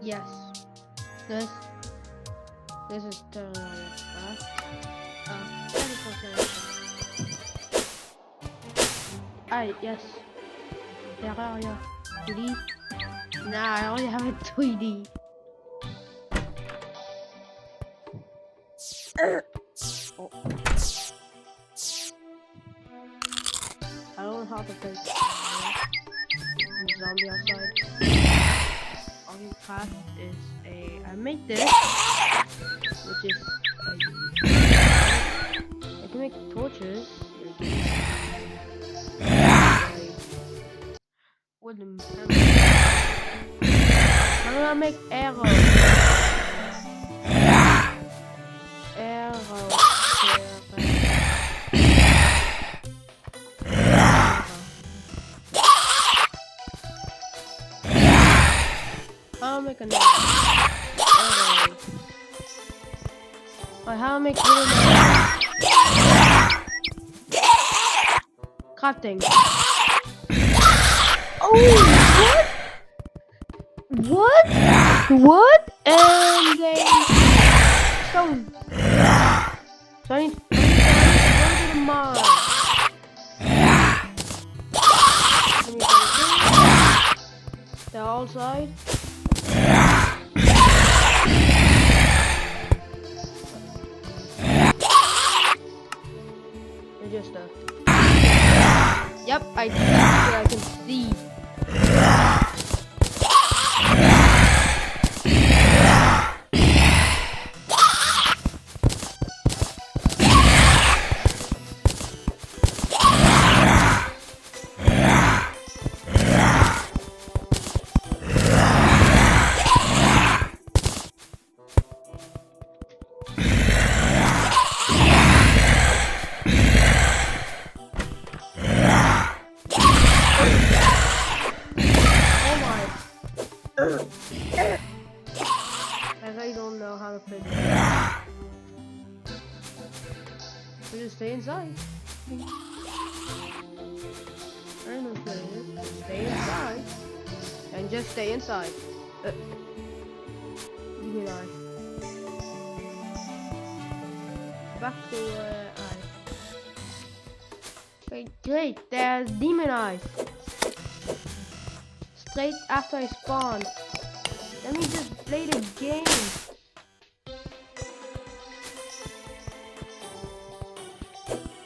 Yes. This is terraria. Yes. Terraria. 2D. Nah, I only have it 3D. Oh. I don't know how to play zombie outside. Only path is I made this, which is I can make torches. Wooden. I'm gonna make arrows. I'll make a knife. How to make wooden crafting. Oh, what? What? And then stone. So I need to go to the mine. They're outside. Just yep, I can see. I don't know how to play this. We just stay inside. I don't know what it is. Stay inside. And just stay inside. Give me life. Back to where Okay, great. There's demon eyes. Straight after I spawn. Let me just play the game.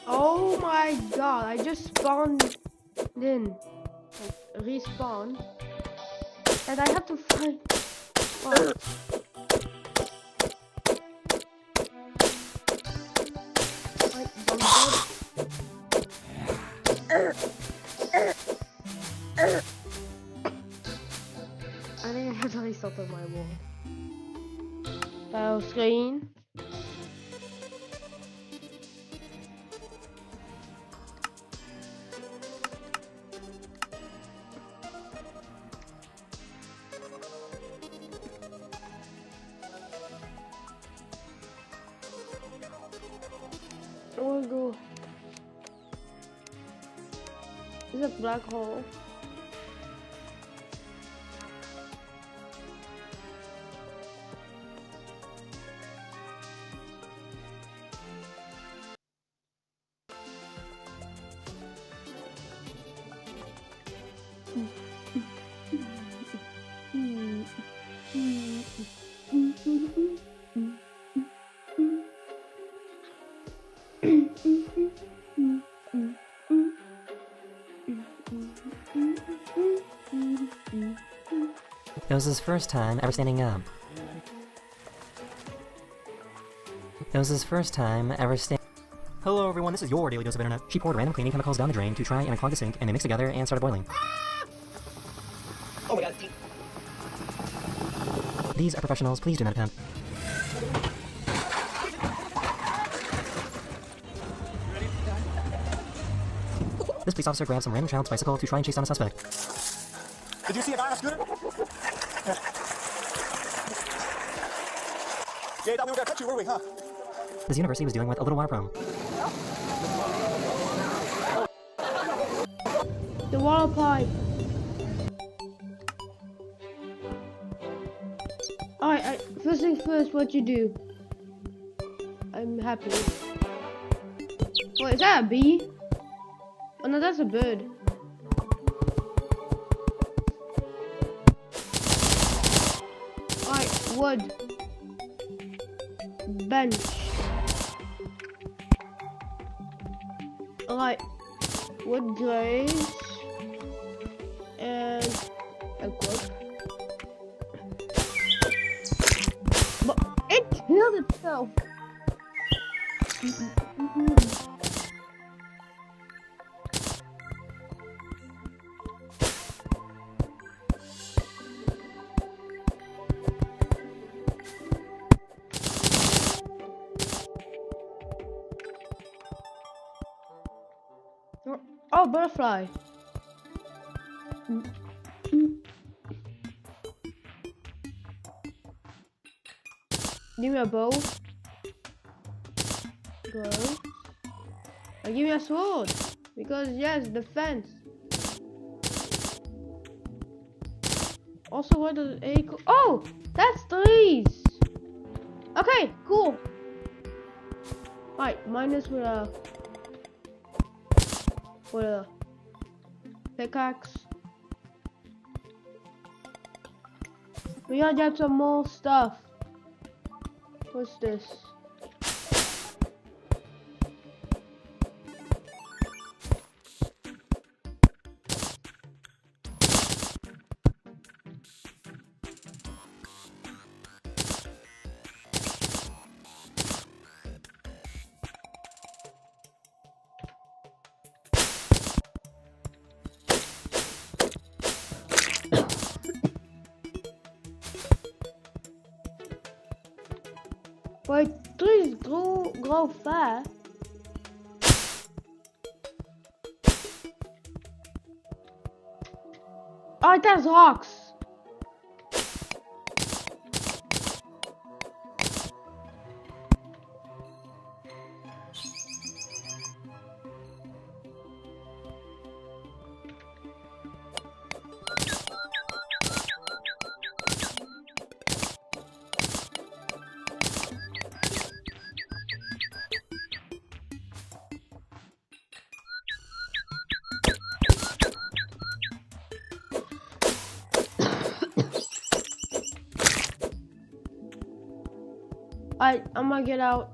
Oh my god, I just spawned in. Like, respawn. And I have to find... What? I think I have to restart on my wall. File screen. Oh, go. It's a black hole. It was his first time ever standing up. It was his first time ever standing. Hello everyone, this is your daily dose of internet. She poured random cleaning chemicals down the drain to try and unclog the sink, and they mixed together and started boiling. Oh my god. These are professionals, please do not attempt. This police officer grabbed some random child's bicycle to try and chase down a suspect. Did you see a guy on a scooter? Yeah, thought we were gonna catch you, were we, huh? This university was dealing with a little water problem. The water pipe. Alright, first things first, what you do? I'm happy. Wait, is that a bee? Oh no, that's a bird. Alright, wood. Bench. Alright, wood glaze. And a wood. But it killed itself. Oh, butterfly. Give me a bow. Go. And give me a sword. Because yes, defense. Also, what does A go? Oh, that's trees. Okay, cool. Right, minus with a pickaxe. We gotta get some more stuff. What's this? Wait, trees grow fast. Oh, that's rocks. I'm gonna get out.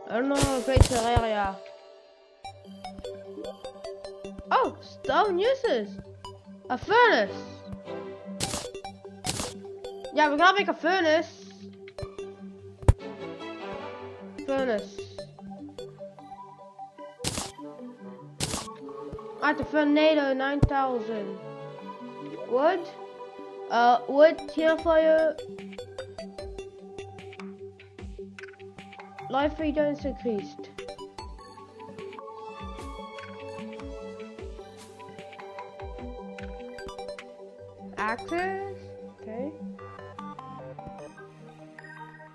I don't know how to play Terraria. Oh, stone uses a furnace. Yeah, we're gonna make a furnace. Alright, the tornado 9000. Wood? Wood, campfire. Life radiance increased. Axes? Okay.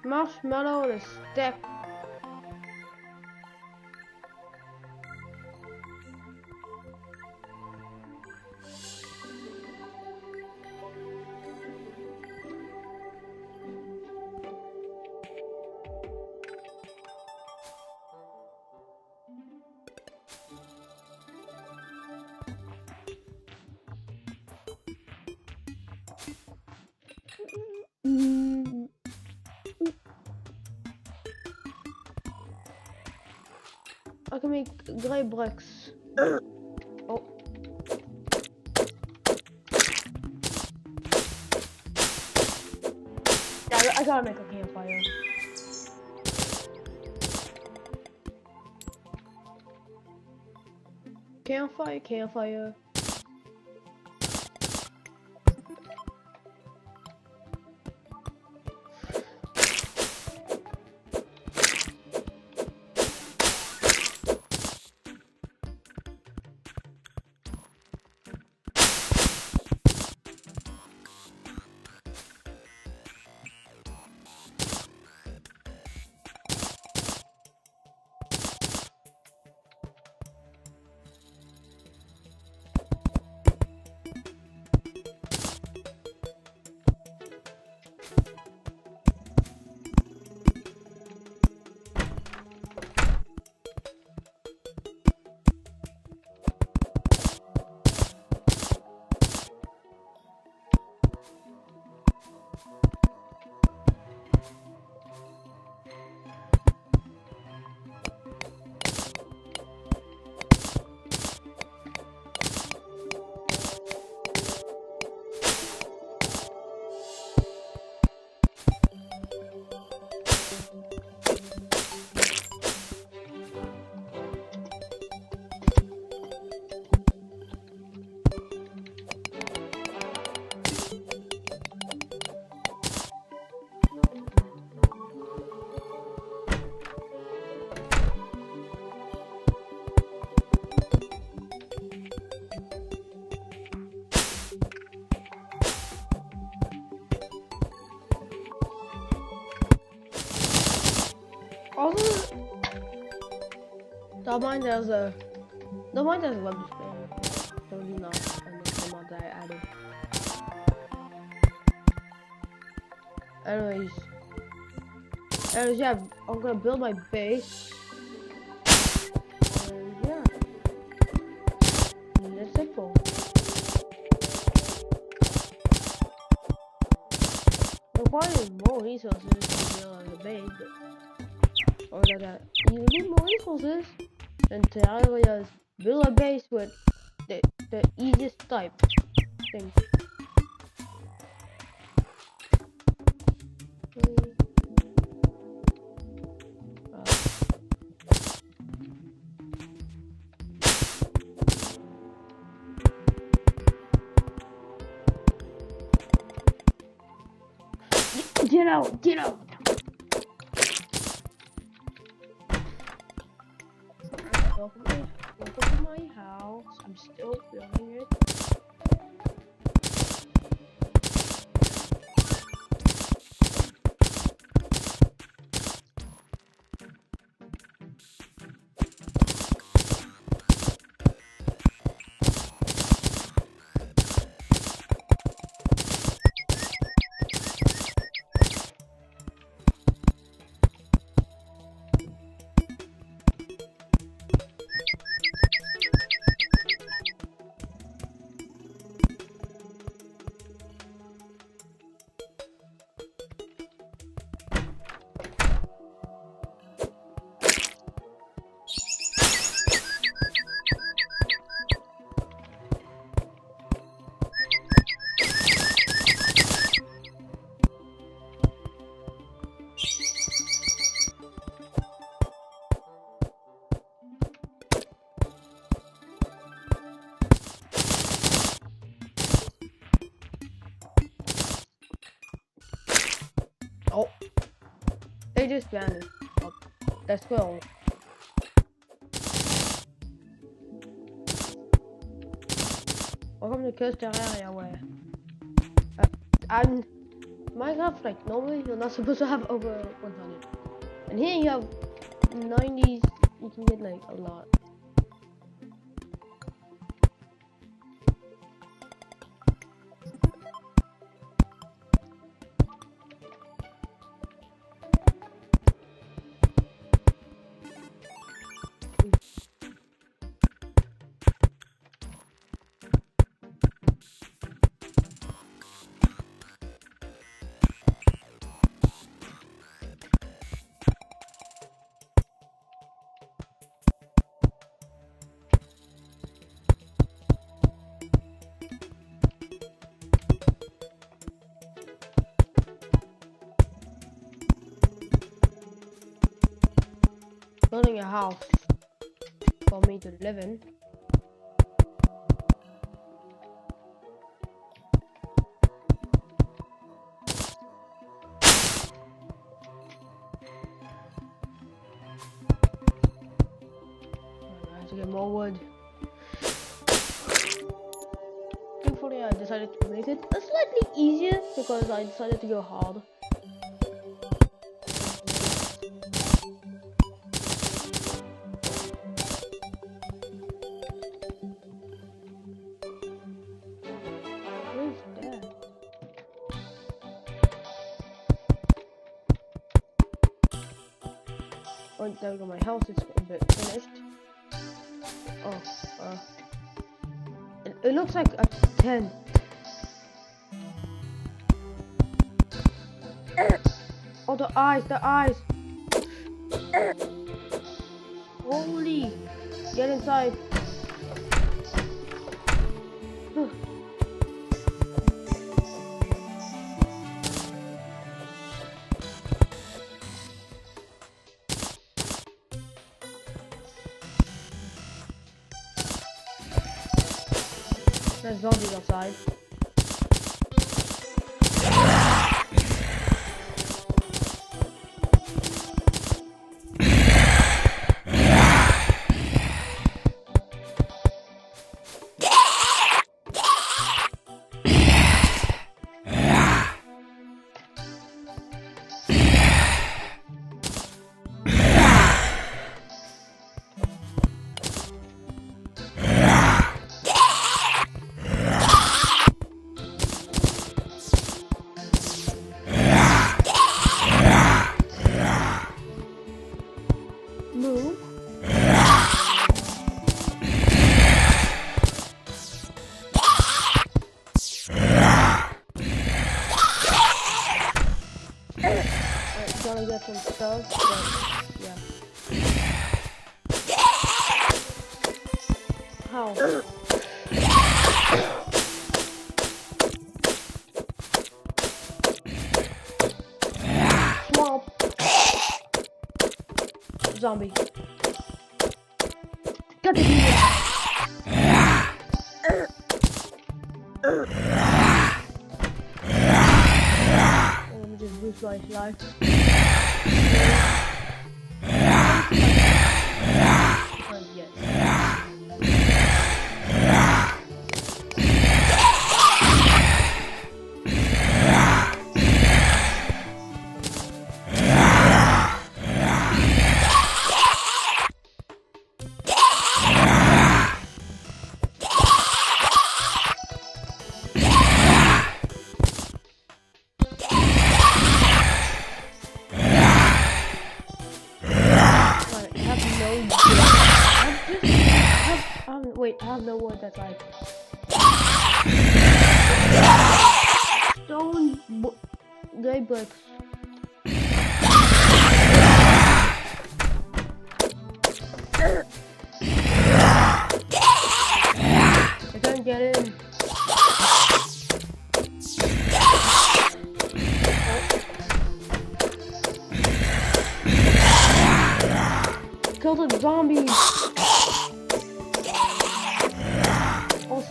Marshmallow and a stick. can make grey bricks. Oh. Yeah, I gotta make a campfire. Campfire. Also, don't mind there's a web display. So do not the mod that I added. Anyways, yeah, I'm gonna build my base. And yeah, it's simple. Requires more resources to build a base, or that you need more resources than Terraria's build a base with the easiest type thing. Get out! Welcome to my house. I'm still building it. Oh, they just vanished. Oh, let's go. Welcome to Cursed Terraria, where and Minecraft, like normally you're not supposed to have over 100, and here you have 90s. You can get like a lot. building a house for me to live in. I have to get more wood. Thankfully, I decided to make it slightly easier because I decided to go hard. Where's that? Oh, there we go. My house is a bit finished. Oh, it looks like a tent. Oh, the eyes, the eyes. Holy, get inside. There's zombies outside. Move. Alright, gonna get some stuff, but yeah. How? Swamp. Zombie. Got the heat. Let me just boost my life. Yes. Wait, I have no wood that's like stone gray bricks. I can't get in. Kill the zombies. Oh,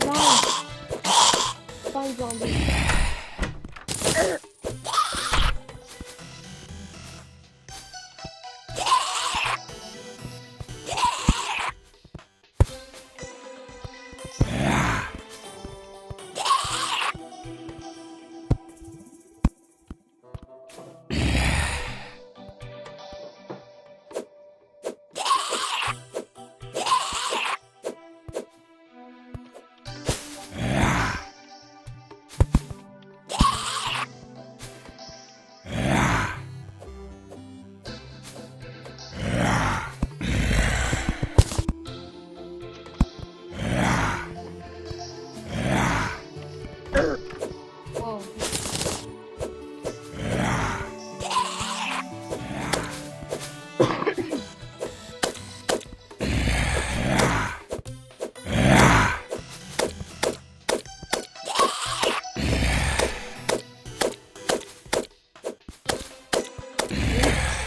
slime zombie.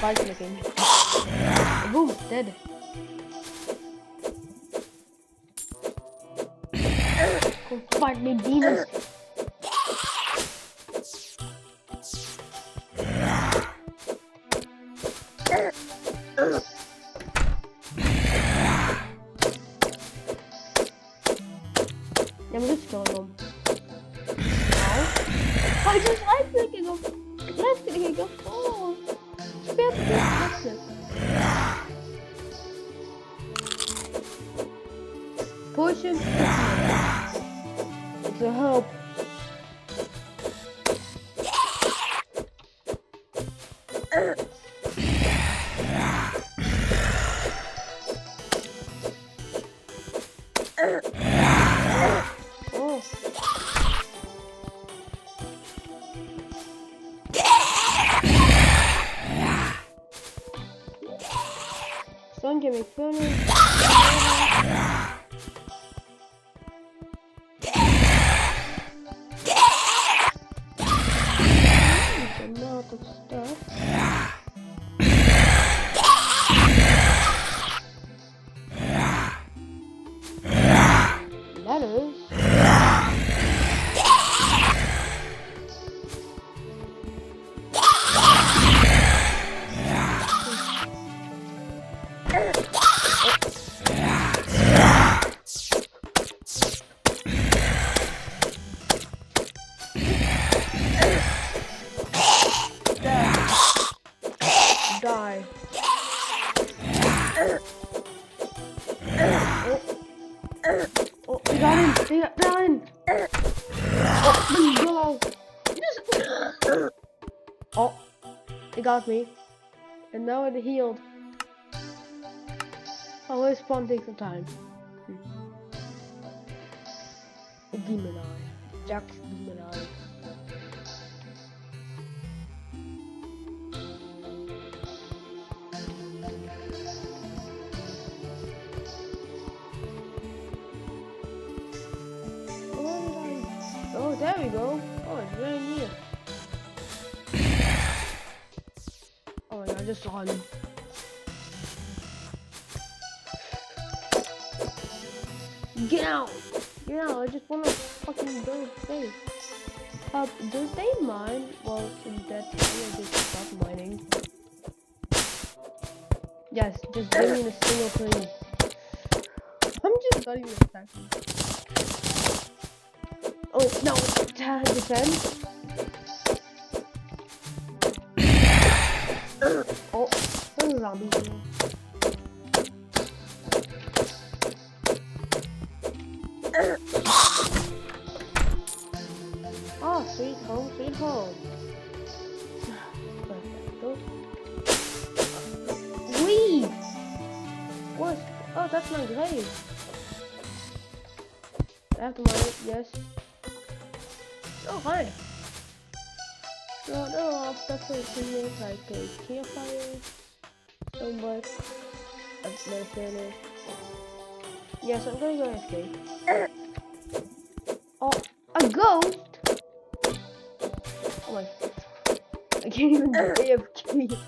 Spice making. Boom, dead. Come fight me, demons. Ja, maar dit is wel om. I just like clicking up. Left clicking up. Oh, spit this. Push him. To help. Oh. Don't get me funny. A lot of stuff. Letters. Die. Oh, they got him. They got him. Oh, no. Oh, they got me. And now it healed. Oh, this spawn takes some time. Demon Eye. Jack's Demon Eye. Oh, there we go. Oh, it's very near. Oh my god, I just saw him. Get out! Get out, I just wanna fucking go away. Do they mine while in that area just stop mining? Yes, just give me a single please. I'm just not even attacking. Oh no, defend. Oh, there's a zombie here. Oh, sweet home, sweet home. Perfecto. Wee! What? Oh, that's my grave. After my yes. Oh, hi. So, no, stuff to create like a campfire, stonebutt, a medicine. Yes, I'm gonna go AFK. Oh, a ghost? Oh my. I can't even do AFK.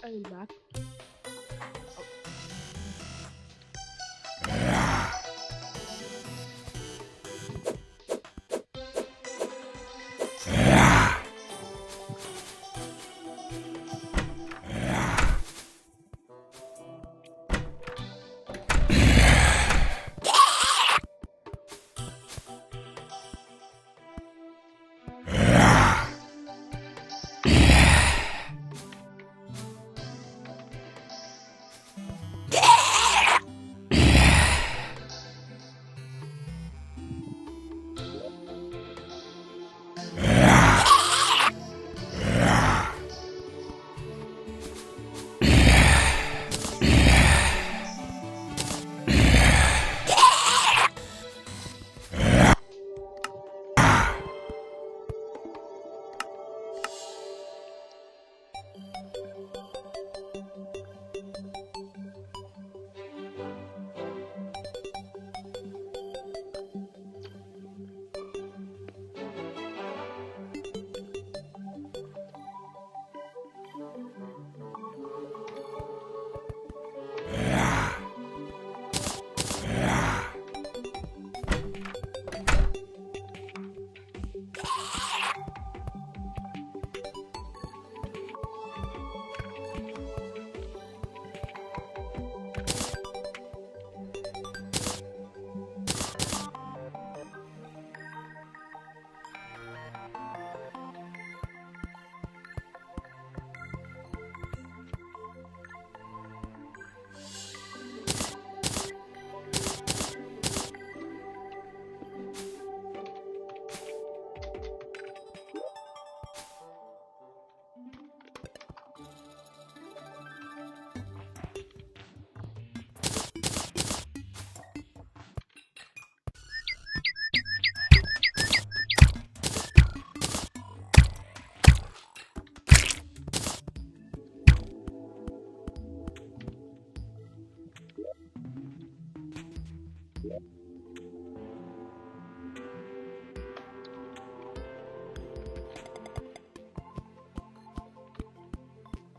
I'm back.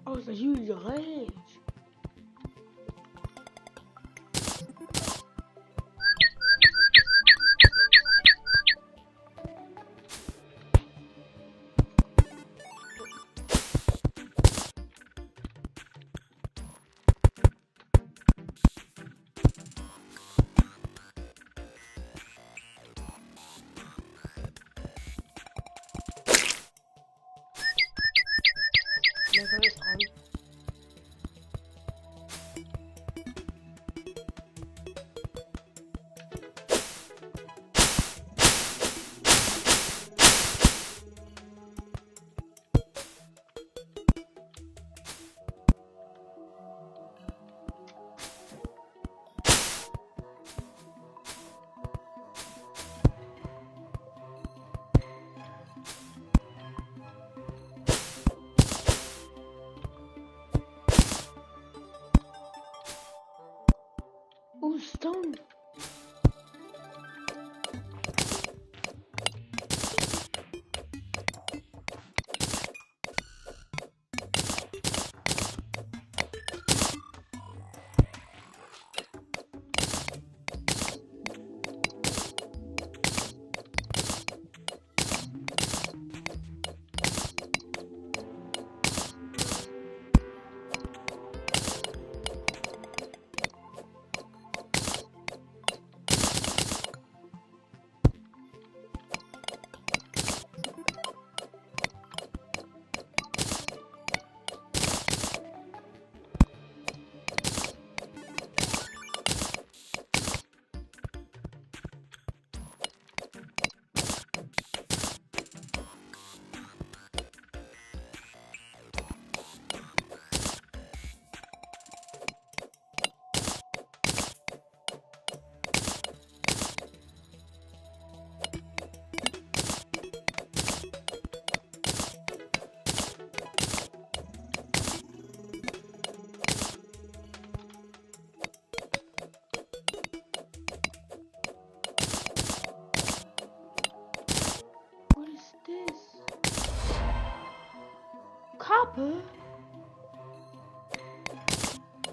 Oh, it's a huge range. My first time. Oh, stone.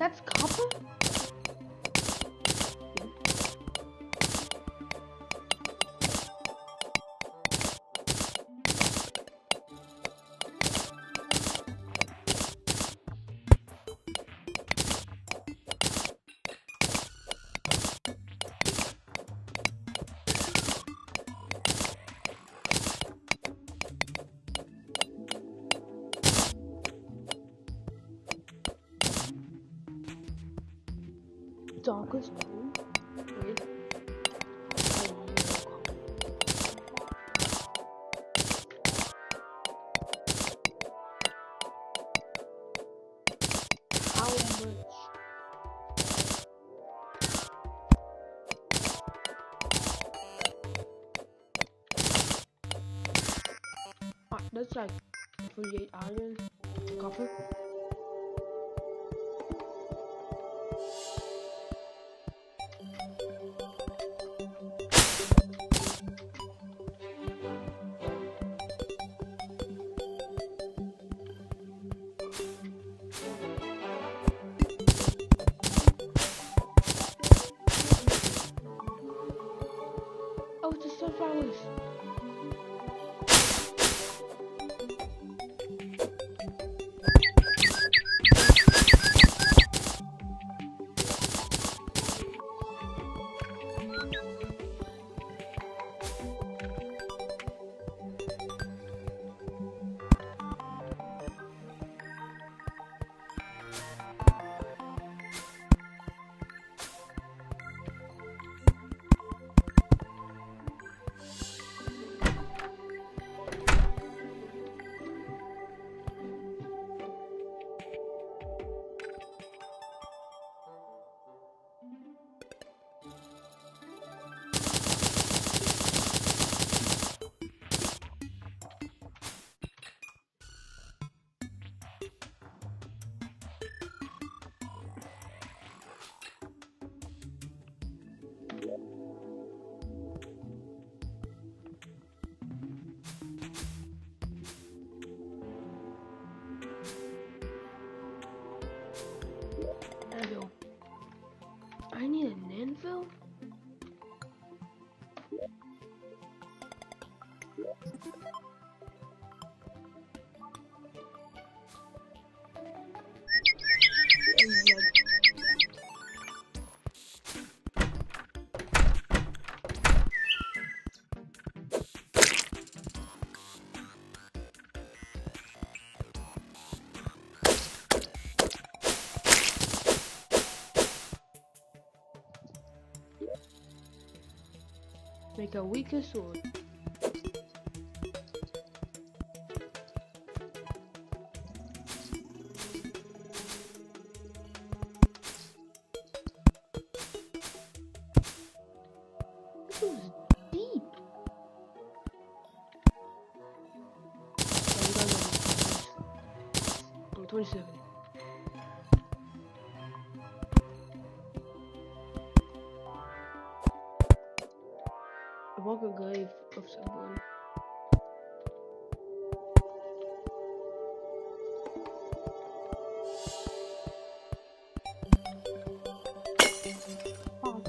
That's copper? Darkest room? Wait. How much? That's like 48 iron, copper. Oh, it's the sunflowers. Anvil. I need an anvil? Make a weaker sword. This was deep. I'm 27. I walk a grave of someone. Oh.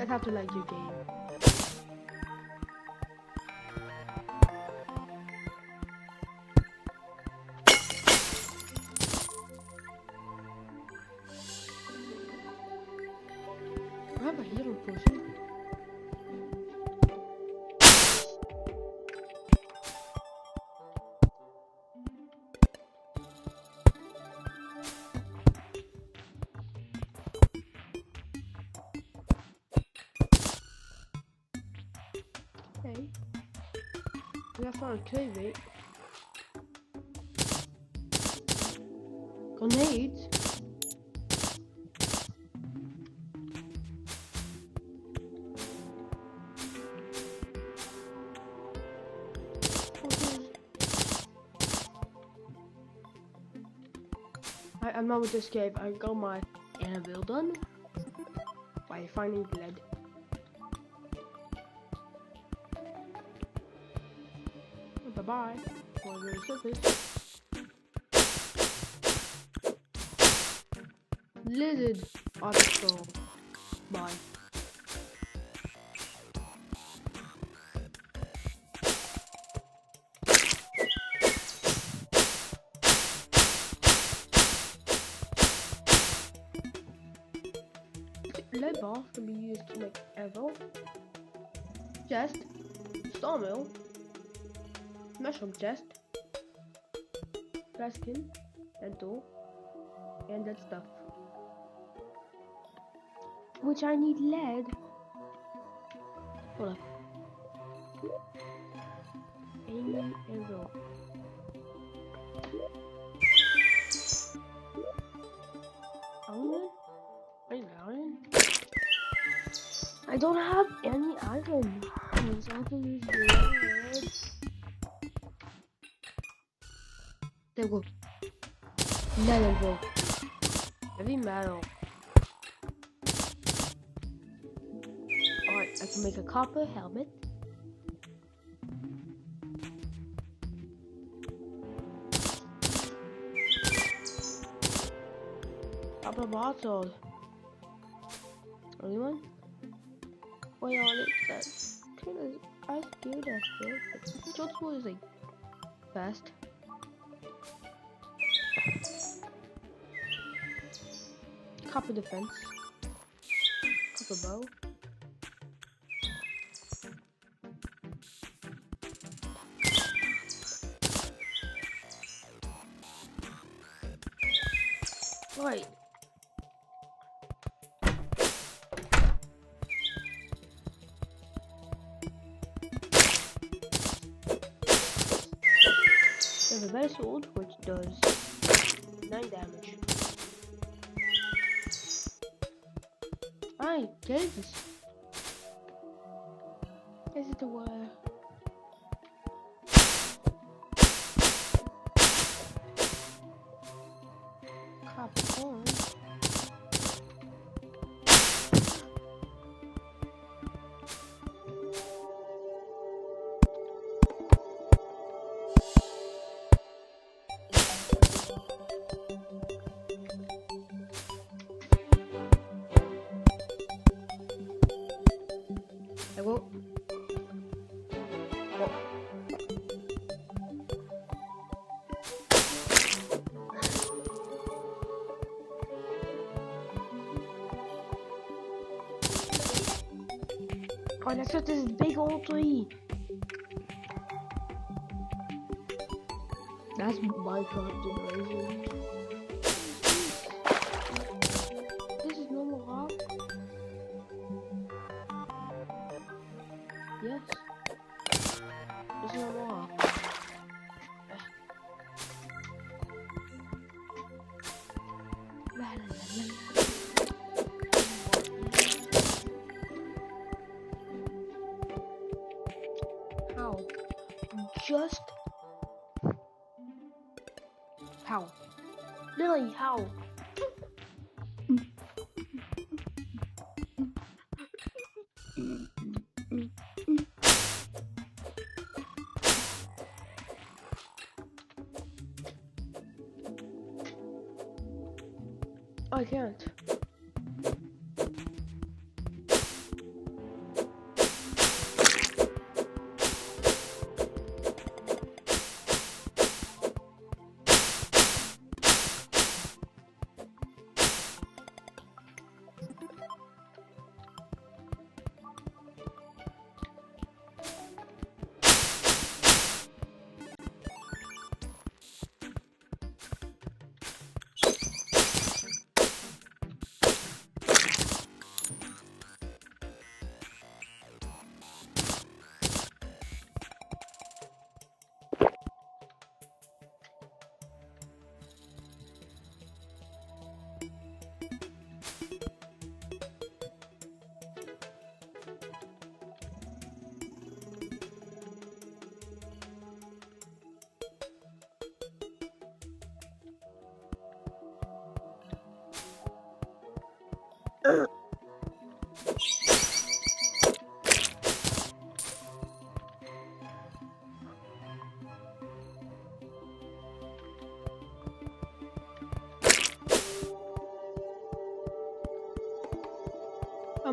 I'd have to like your game. I have a hero potion. Hey, we have found a cave, mate. Grenades? I'm not with this cave. I got my anvil done by finding lead. Bye bye. For the surface. Lizard article. Bye. Lead bars can be used to make arrow, chest, sawmill, mushroom chest, skin, dental, and that stuff. Which I need lead. Hold up. Any arrow. Iron? I don't have any iron. So I have to use lead. There we go. Lead arrow. Heavy metal. Alright, I can make a copper helmet. Copper bottle. Only one? Wait, on it that kind of I feel that still. Jotable is like fast. Copper defense. Copper bow. Right. There's a better sword which does 9 damage. I get this. Is it the wire? Corn. I won't. Oh, let's get this big old tree. That's Minecraft generation. This is normal rock. Yes. This is normal rock. How? Just how? Literally how? I can't. I'm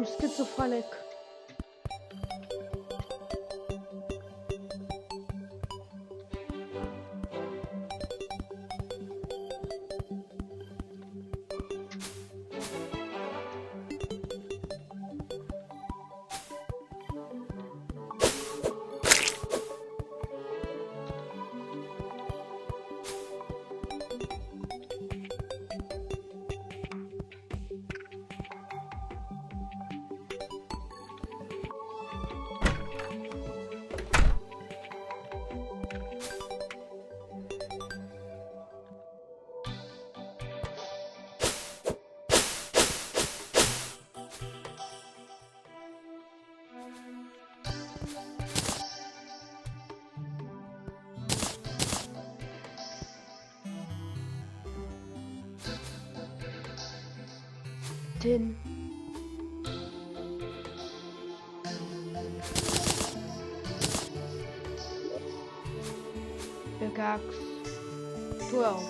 schizophrenic. Tin. Pickaxe. 12.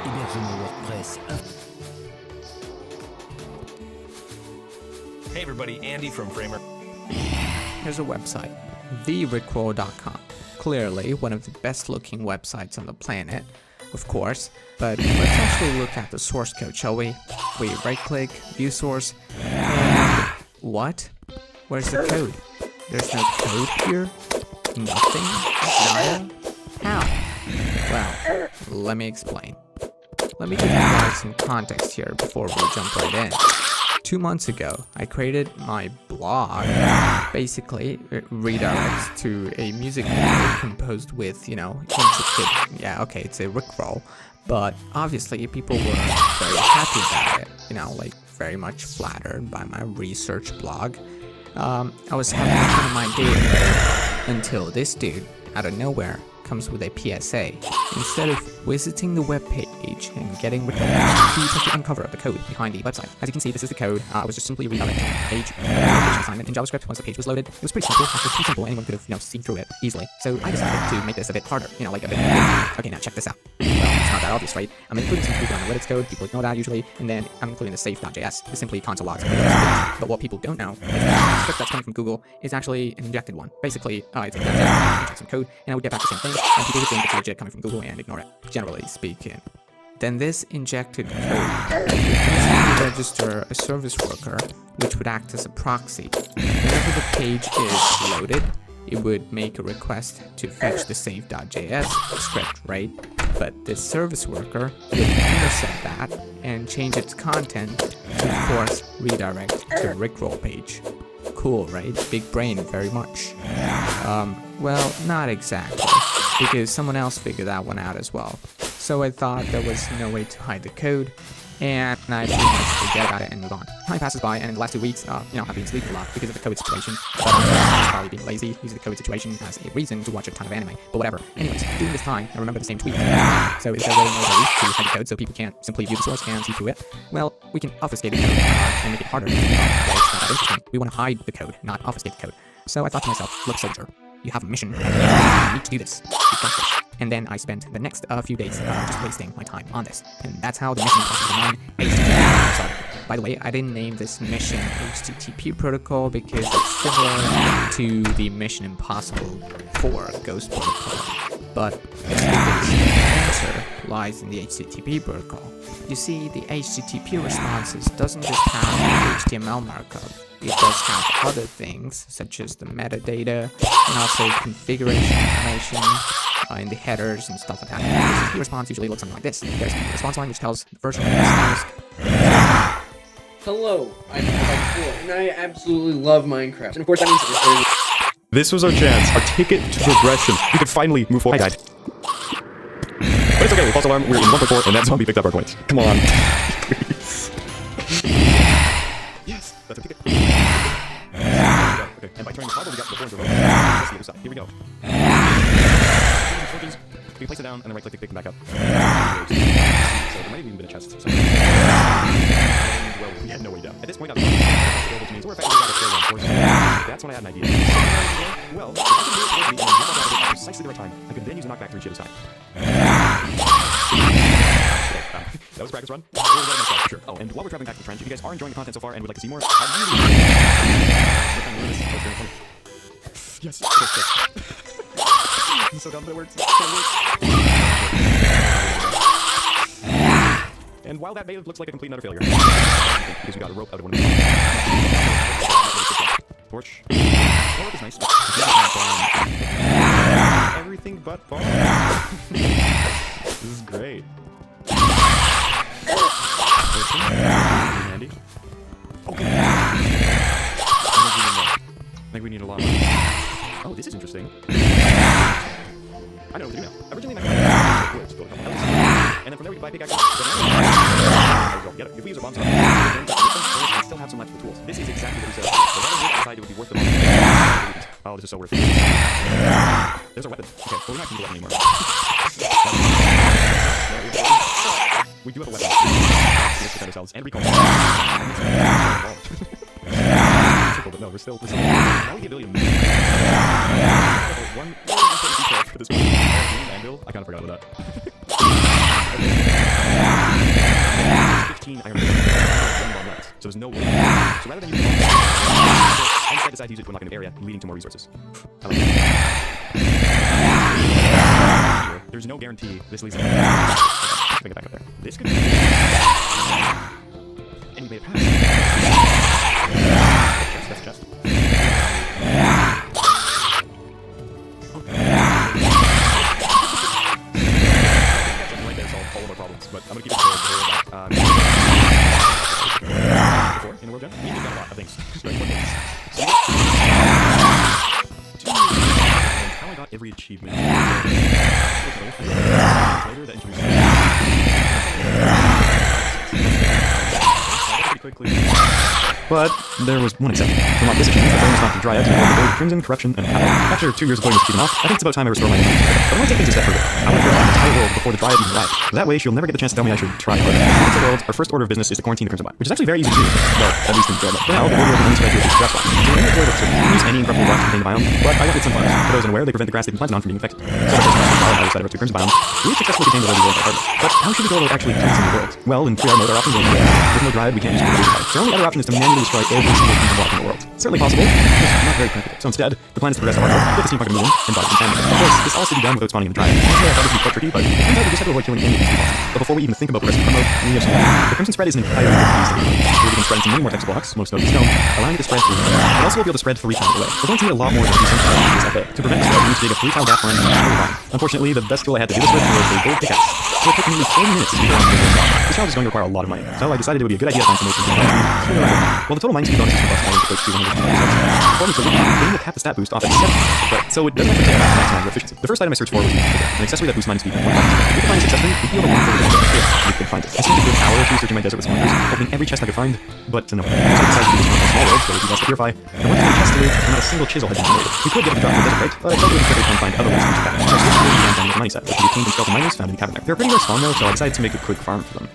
Hébergement WordPress. Hey everybody, Andy from Framer. Here's a website, therickroll.com. Clearly one of the best looking websites on the planet, of course, but let's actually look at the source code, shall we? We right click, view source, and what? Where's the code? There's no code here? Nothing? Nada? How? Well, let me explain. Let me give you guys some context here before we jump right in. 2 months ago, I created my blog. Basically, it redirects to a music video composed with, intricate, it's a Rickroll. But obviously, people were very happy about it, very much flattered by my research blog. I was having a ton of my day until this dude, out of nowhere, comes with a PSA. Instead of visiting the web page and getting rid of he took to uncover the code behind the website. As you can see, this is the code. I was just simply redirecting the page assignment in JavaScript once the page was loaded. It was pretty simple. Actually, pretty simple. Anyone could have, seen through it easily. So I decided to make this a bit harder. Okay, now check this out. Well, it's not that obvious, right? I'm including some Google Analytics code. People ignore that usually, and then I'm including the safe.js. It's simply console logs. But what people don't know is that the script that's coming from Google is actually an injected one. Basically, it's inject some code, and I would get back the same thing. And people would think it's legit coming from Google and ignore it, generally speaking. Then this injected code would register a service worker, which would act as a proxy. Whenever the page is loaded, it would make a request to fetch the save.js script, right? But this service worker would intercept that and change its content to, of course, redirect to a Rickroll page. Cool, right? Big brain, very much. Well, not exactly, because someone else figured that one out as well. So I thought there was no way to hide the code, and I pretty much forget about it and move on. Time passes by, and in the last 2 weeks, I've been sleeping a lot because of the COVID situation. But I'm probably being lazy, using the COVID situation as a reason to watch a ton of anime. But whatever. Anyways, during this time, I remember the same tweet. So is there really no way to hide the code so people can't simply view the source and see through it? Well, we can obfuscate the code and make it harder. But it's not that interesting. We want to hide the code, not obfuscate the code. So I thought to myself, look, soldier, you have a mission. You need to do this. You got this. And then I spent the next few days just wasting my time on this. And that's how the mission of the HTTP started. By the way, I didn't name this mission HTTP protocol because it's similar to the Mission Impossible 4 Ghost protocol. But it's because the answer lies in the HTTP protocol. You see, the HTTP responses doesn't just have HTML markup. It does have other things, such as the metadata, and also configuration information in the headers and stuff like that. The HTTP response usually looks something like this. There's the response line, which tells the version of the status. Hello, I'm Mike, and I absolutely love Minecraft. And of course, that means that This was our chance, our ticket to progression. We could finally move forward. I died. But it's okay, false alarm, we're in 1.4, and that zombie picked up our points. Come on. Yes, that's a ticket. Okay, and by turning the toggle, we got the points over. That's the other side. Here we go. We place it down, and then right-click to pick them back up. So there might have even been a chest. So. Well, we had no way down. At this point, I was available to me, so we're effectively got a fair one. That's when I had an idea. Well, if I could move towards me and jump out of it at precisely the right time, I could then use a knockback to reach the other side. That was a practice run. Sure. Oh, and while we're traveling back to the trench, if you guys are enjoying the content so far and would like to see more, I really... Yes. I'm so dumb, but it works. And while that looks like a complete and utter failure, because we got a rope out of one of these. Torch. Oh, it's nice. Everything but bomb. This is great. Handy. Okay. I think we need a lot more. Oh, this is interesting. I know what to do now. Originally, and then from there we can buy pickaxes. Get it. If we use our bombs, we still have some left for the tools. This is exactly what we said. The weapon would decide it would be worth the money. Oh, this is so worth it. There's our weapon. Okay, well, we're not going to do the weapon anymore. We do have a weapon. We have to defend ourselves and recall. But no, we're still now we get the ability to move. One detail for this one. Anvil. I kind of forgot about that. 15 iron one bomb left. So there's no way. So rather than use the bomb, I instead decide to use it to unlock an area leading to more resources. I like that. There's no guarantee this leads to bring it back up there. This could be and we made it past. That's chest. Right there solved all of our problems, but I'm gonna keep it before in the world gen. We just got a lot of things. How I got every achievement. Later that introduced quickly. But there was one exception. To unlock this achievement, I only stopped the Dryads and the Crimson, Corruption, and Power. After 2 years of going this achievement off, I think it's about time I restore my energy. But I want to take things a step further. I want to clear out the entire world before the Dryad even arrives. That way, she'll never get the chance to tell me I should try harder. Once the world, our first order of business is to quarantine the Crimson Biome, which is actually very easy to do. Well, at least in the world. For now, the world will only spread to its grass blocks. So in the world, so use any incorruptible blocks to contain the biome, but I went with sunflowers. For those unaware, they prevent the grass they've been planted on from being infected. So the first on either side of our two Crimson biome, we've successfully contained the world by harvest. But how should we go about actually cleansing the world? Well, in 3R mode, our options are with no Dryad, we can't use the Dryad. So our only other option is to manually destroy every single Crimson block in the world. Certainly possible, just not very practical. So instead, the plan is to progress the hard mode, get the steam pocket moving, and buy the contaminant. Of course, this all has to be done without spawning in the Dryad. Honestly, I thought this would be quite tricky, but it turns out we just have to avoid killing any of these bosses. But before we even think about progressing hard mode, we have some more. The Crimson spread is an entirely different beast. We can spread into many more texture blocks, most notably stone, allowing it to spread through. It also will be able to spread 3 times away. We're going to need a lot more than 2 centimeters that day. To prevent the spread, we need to dig a 3-tile gap around the entire biome. Unfortunately, the best tool I had to do this with was a gold pickaxe. So it took me 40 minutes to dig around the block. This challenge is going to require a lot of money, so I decided it would be a good idea to find some ways to do it. Well, the total mine speed bonuses for plus mining equates to 100%. Performance of the game will cap the stat boost off at 7, but so it doesn't actually take a lot to maximize your efficiency. The first item I searched for was an accessory that boosts mining speed by 1%. If we could find this accessory, we'd be over 1/3 we could find it. I spent a good hour or two searching my desert with spawners, opening every chest I could find, but no. So I decided to do this one in a small world, so it would be less to purify. There weren't any chests to loot, and not a single chisel had been generated. We could get it to drop in the desert crate, but I felt it would be better to find other ways to use that. So I switched to the down with money set, which can be obtained from skeleton miners found in the cavern there. They're pretty rare spawn though, so I decided to make a quick farm for them.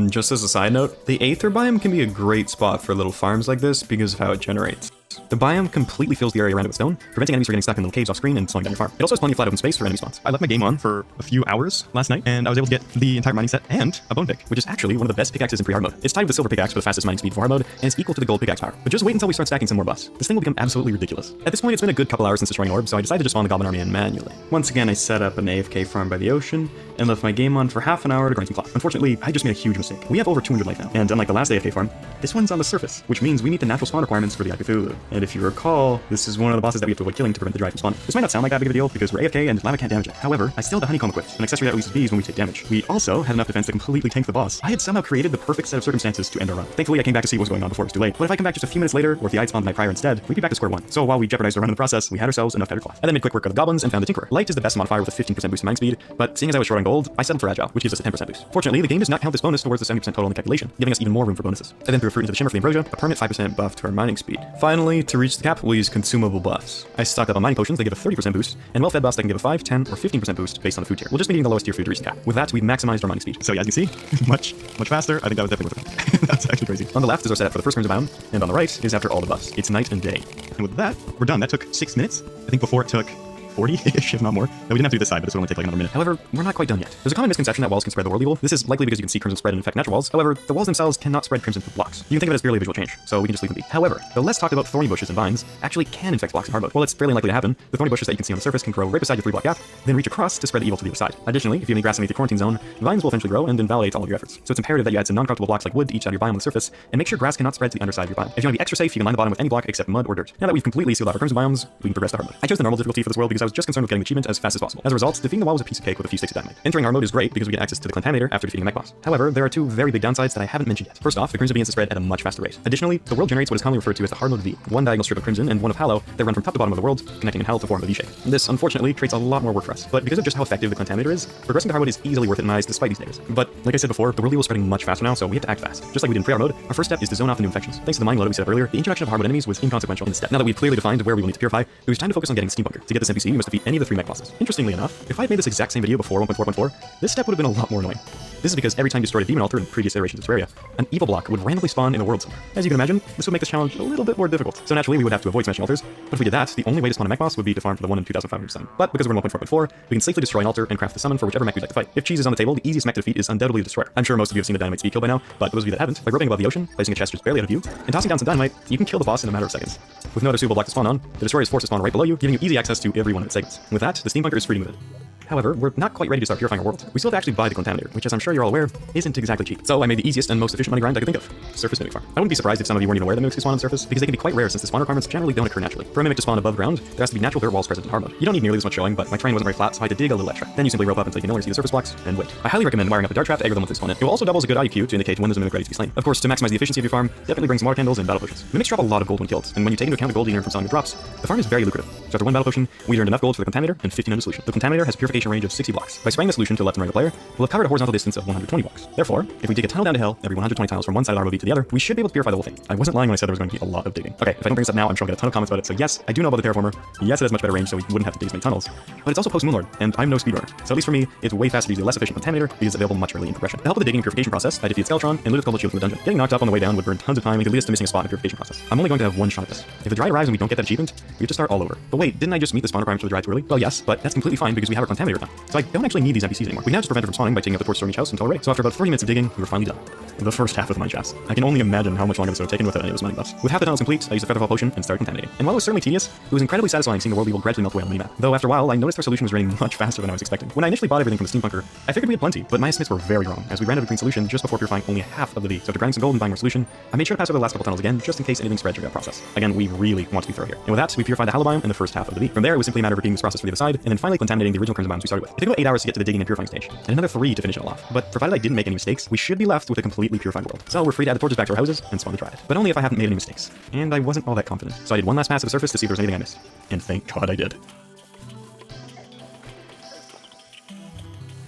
Just as a side note, the Aether biome can be a great spot for little farms like this because of how it generates. The biome completely fills the area around it with stone, preventing enemies from getting stuck in little caves off screen and slowing down your farm. It also has plenty of flat open space for enemy spawns. I left my game on for a few hours last night, and I was able to get the entire mining set and a bone pick, which is actually one of the best pickaxes in pre-hard mode. It's tied with the silver pickaxe for the fastest mining speed for hard mode, and it's equal to the gold pickaxe power. But just wait until we start stacking some more buffs. This thing will become absolutely ridiculous. At this point, it's been a good couple hours since destroying an orb, so I decided to just spawn the goblin army in manually. Once again, I set up an AFK farm by the ocean, and left my game on for half an hour to grind some cloth. Unfortunately, I just made a huge mistake. We have over 200 life now, and unlike the last AFK farm, this one's on the surface, which means we meet the natural spawn requirements for the Eye of Cthulhu. And if you recall, this is one of the bosses that we have to avoid killing to prevent the drive from spawn. This might not sound like that big of a deal because we're AFK and lava can't damage it. However, I still have the honeycomb equipped, an accessory that releases bees when we take damage. We also had enough defense to completely tank the boss. I had somehow created the perfect set of circumstances to end our run. Thankfully, I came back to see what was going on before it was too late. But if I come back just a few minutes later, or if the Eye spawned the night prior instead, we'd be back to square one. So while we jeopardized our run in the process, we had ourselves enough better cloth. I then made quick work of the goblins and found the Tinkerer. Light is the best modifier with a 15% boost in mining speed, but seeing as I was short on gold, I settled for Agile, which gives us a 10% boost. Fortunately, the game does not count this bonus towards the 70% total in the calculation, giving us even more room for bonuses. I then threw a fruit into the shimmer for the ambrosia, a permanent 5% buff to our mining speed. Finally, to reach the cap, we'll use consumable buffs. I stocked up on mining potions, they give a 30% boost, and well-fed buffs that can give a 5, 10, or 15% boost based on the food tier. We'll just be needing the lowest tier food to reach the cap. With that, we've maximized our mining speed. So yeah, as you can see, much faster. I think that was definitely worth it. That's actually crazy. On the left is our setup for the first crimson biome, and on the right is after all the buffs. It's night and day. And with that, we're done. That took 6 minutes. I think before it took 40-ish, if not more. No, we didn't have to do this side, but this would only take like another minute. However, we're not quite done yet. There's a common misconception that walls can spread the world evil. This is likely because you can see crimson spread and infect natural walls. However, the walls themselves cannot spread crimson through blocks. You can think of it as purely a visual change, so we can just leave them be. However, the less talked about thorny bushes and vines actually can infect blocks in hard mode. While it's fairly unlikely to happen, the thorny bushes that you can see on the surface can grow right beside your 3-block gap, then reach across to spread the evil to the other side. Additionally, if you have any grass underneath the quarantine zone, vines will eventually grow and invalidate all of your efforts. So it's imperative that you add some non-corruptible blocks like wood to each side of your biome on the surface, and make sure grass cannot spread to the underside of your biome. If you want to be extra safe, you can line the bottom with any block except mud or dirt. Now that we've completely sealed out our crimson biomes, we can progress to hard mode. I chose the normal difficulty for this world because I was just concerned with getting the achievement as fast as possible. As a result, defeating the wall was a piece of cake with a few sticks of dynamite. Entering hard mode is great because we get access to the contaminator after defeating the mech boss. However, there are two very big downsides that I haven't mentioned yet. First off, the crimson begins to spread at a much faster rate. Additionally, the world generates what is commonly referred to as the hard mode V, one diagonal strip of crimson and one of hallow that run from top to bottom of the world, connecting in hell to form a V shape. This, unfortunately, creates a lot more work for us, but because of just how effective the contaminator is, progressing to hard mode is easily worth it in my eyes despite these negatives. But like I said before, the world evil is spreading much faster now, so we have to act fast. Just like we did in pre-hard mode, our first step is to zone off the new infections. Thanks to the mining load we set up earlier, the introduction of hard mode enemies was inconsequential in the step. Now that we've clearly defined where we will need to purify, it was time to focus on getting the steam bunker. To get this NPC, we must defeat any of the 3 mech bosses. Interestingly enough, if I had made this exact same video before 1.4.4, this step would have been a lot more annoying. This is because every time you destroyed a demon altar in previous iterations of Terraria, an evil block would randomly spawn in the world somewhere. As you can imagine, this would make this challenge a little bit more difficult. So naturally, we would have to avoid smashing altars, but if we did that, the only way to spawn a mech boss would be to farm for the 1 in 2,500 summon. But because we're in 1.4.4, we can safely destroy an altar and craft the summon for whichever mech we'd like to fight. If cheese is on the table, the easiest mech to defeat is undoubtedly the destroyer. I'm sure most of you have seen the dynamite speed kill by now, but for those of you that haven't, by roping above the ocean, placing a chest just barely out of view, and tossing down some dynamite, you can kill the boss in a matter of seconds. With no other suitable block to spawn on, the destroyer is forced to spawn right below you, giving you easy access to every one of its segments. With that, the steam bunker is free to move it. However, we're not quite ready to start purifying our world. We still have to actually buy the contaminator, which as I'm sure you're all aware, isn't exactly cheap. So I made the easiest and most efficient money grind I could think of. Surface mimic farm. I wouldn't be surprised if some of you weren't even aware that mimics can spawn on the surface, because they can be quite rare since the spawn requirements generally don't occur naturally. For a mimic to spawn above ground, there has to be natural dirt walls present in hard mode. You don't need nearly as much showing, but my terrain wasn't very flat, so I had to dig a little extra. Then you simply rope up until you can no longer see the surface blocks, and wait. I highly recommend wiring up a dart trap to aggro them once they spawn in. It will also double as a good IQ to indicate when there's a mimic ready to be slain. Of course, to maximize the efficiency of your farm, definitely bring some water candles and battle potions. Mimics drop a lot of gold when killed, and when you take into account the gold you earn from selling the drops, the farm is very lucrative. So after 1 battle potion, we earned enough gold for the contaminator and 1500 solution. The contaminator has a purification range of 60 blocks. By spraying the solution to the left and right of the player, we'll have covered a horizontal distance of 120 blocks. Therefore, if we dig a tunnel down to hell every 120 tiles from one side of our ROV to the other, we should be able to purify the whole thing. I wasn't lying when I said there was going to be a lot of digging. Okay, if I don't bring this up now, I'm sure I'll get a ton of comments about it. So yes, I do know about the terraformer. Yes, it has much better range, so we wouldn't have to dig as many tunnels. But it's also post-Moonlord, and I'm no speedrunner. So at least for me, it's way faster to use a less efficient contaminator because it's available much early in progression. To help with the digging and purification process, I defeated Skeletron and looted Cobalt Shield from the dungeon. Getting knocked up on the way down would burn tons of time and could lead us to missing a spot in the purification process. I'm only going to have one shot at this. If the dry arrives and we don't get that achievement, we have to start all over. But wait, didn't I just meet the spawn requirements for the dry too early? Well, yes, but that's completely fine because we have our contaminator now. So I don't actually need these NPCs anymore. We now just prevent them from spawning by taking up the torch storm each house until we're ready. So after about 30 minutes of digging, we were finally done. The first half of the mine shafts. I can only imagine how much longer this would have taken without any of those mining buffs. With half the tunnels complete, I used a featherfall potion and started contaminating. And while it was certainly tedious, it was incredibly satisfying seeing the world evil gradually melt away on the minimap. Though after a while, I noticed our solution was raining much faster than I was expecting. When I initially bought everything from the steam bunker, I figured we had plenty, but my estimates were very wrong, as we ran out of green solution just before purifying only half of the V. So after grinding some gold and buying more solution, I made sure to pass over the last couple tunnels again, just in case anything spread during that process. Again, we really want to be thorough here. And with that, we purified the hollow biome in the first half of the V. From there, it was simply a matter of repeating this process for the other side, and then finally contaminating the original crimson biomes we started with. It took about 8 hours to get to the digging and purifying stage, and another 3 to finish it all off. But provided I didn't make any mistakes, we should be left with a completely purified world. So we're free to add the torches back to our houses and spawn the dryad. But only if I haven't made any mistakes. And I wasn't all that confident. So I did one last pass of the surface to see if there was anything I missed. And thank God I did.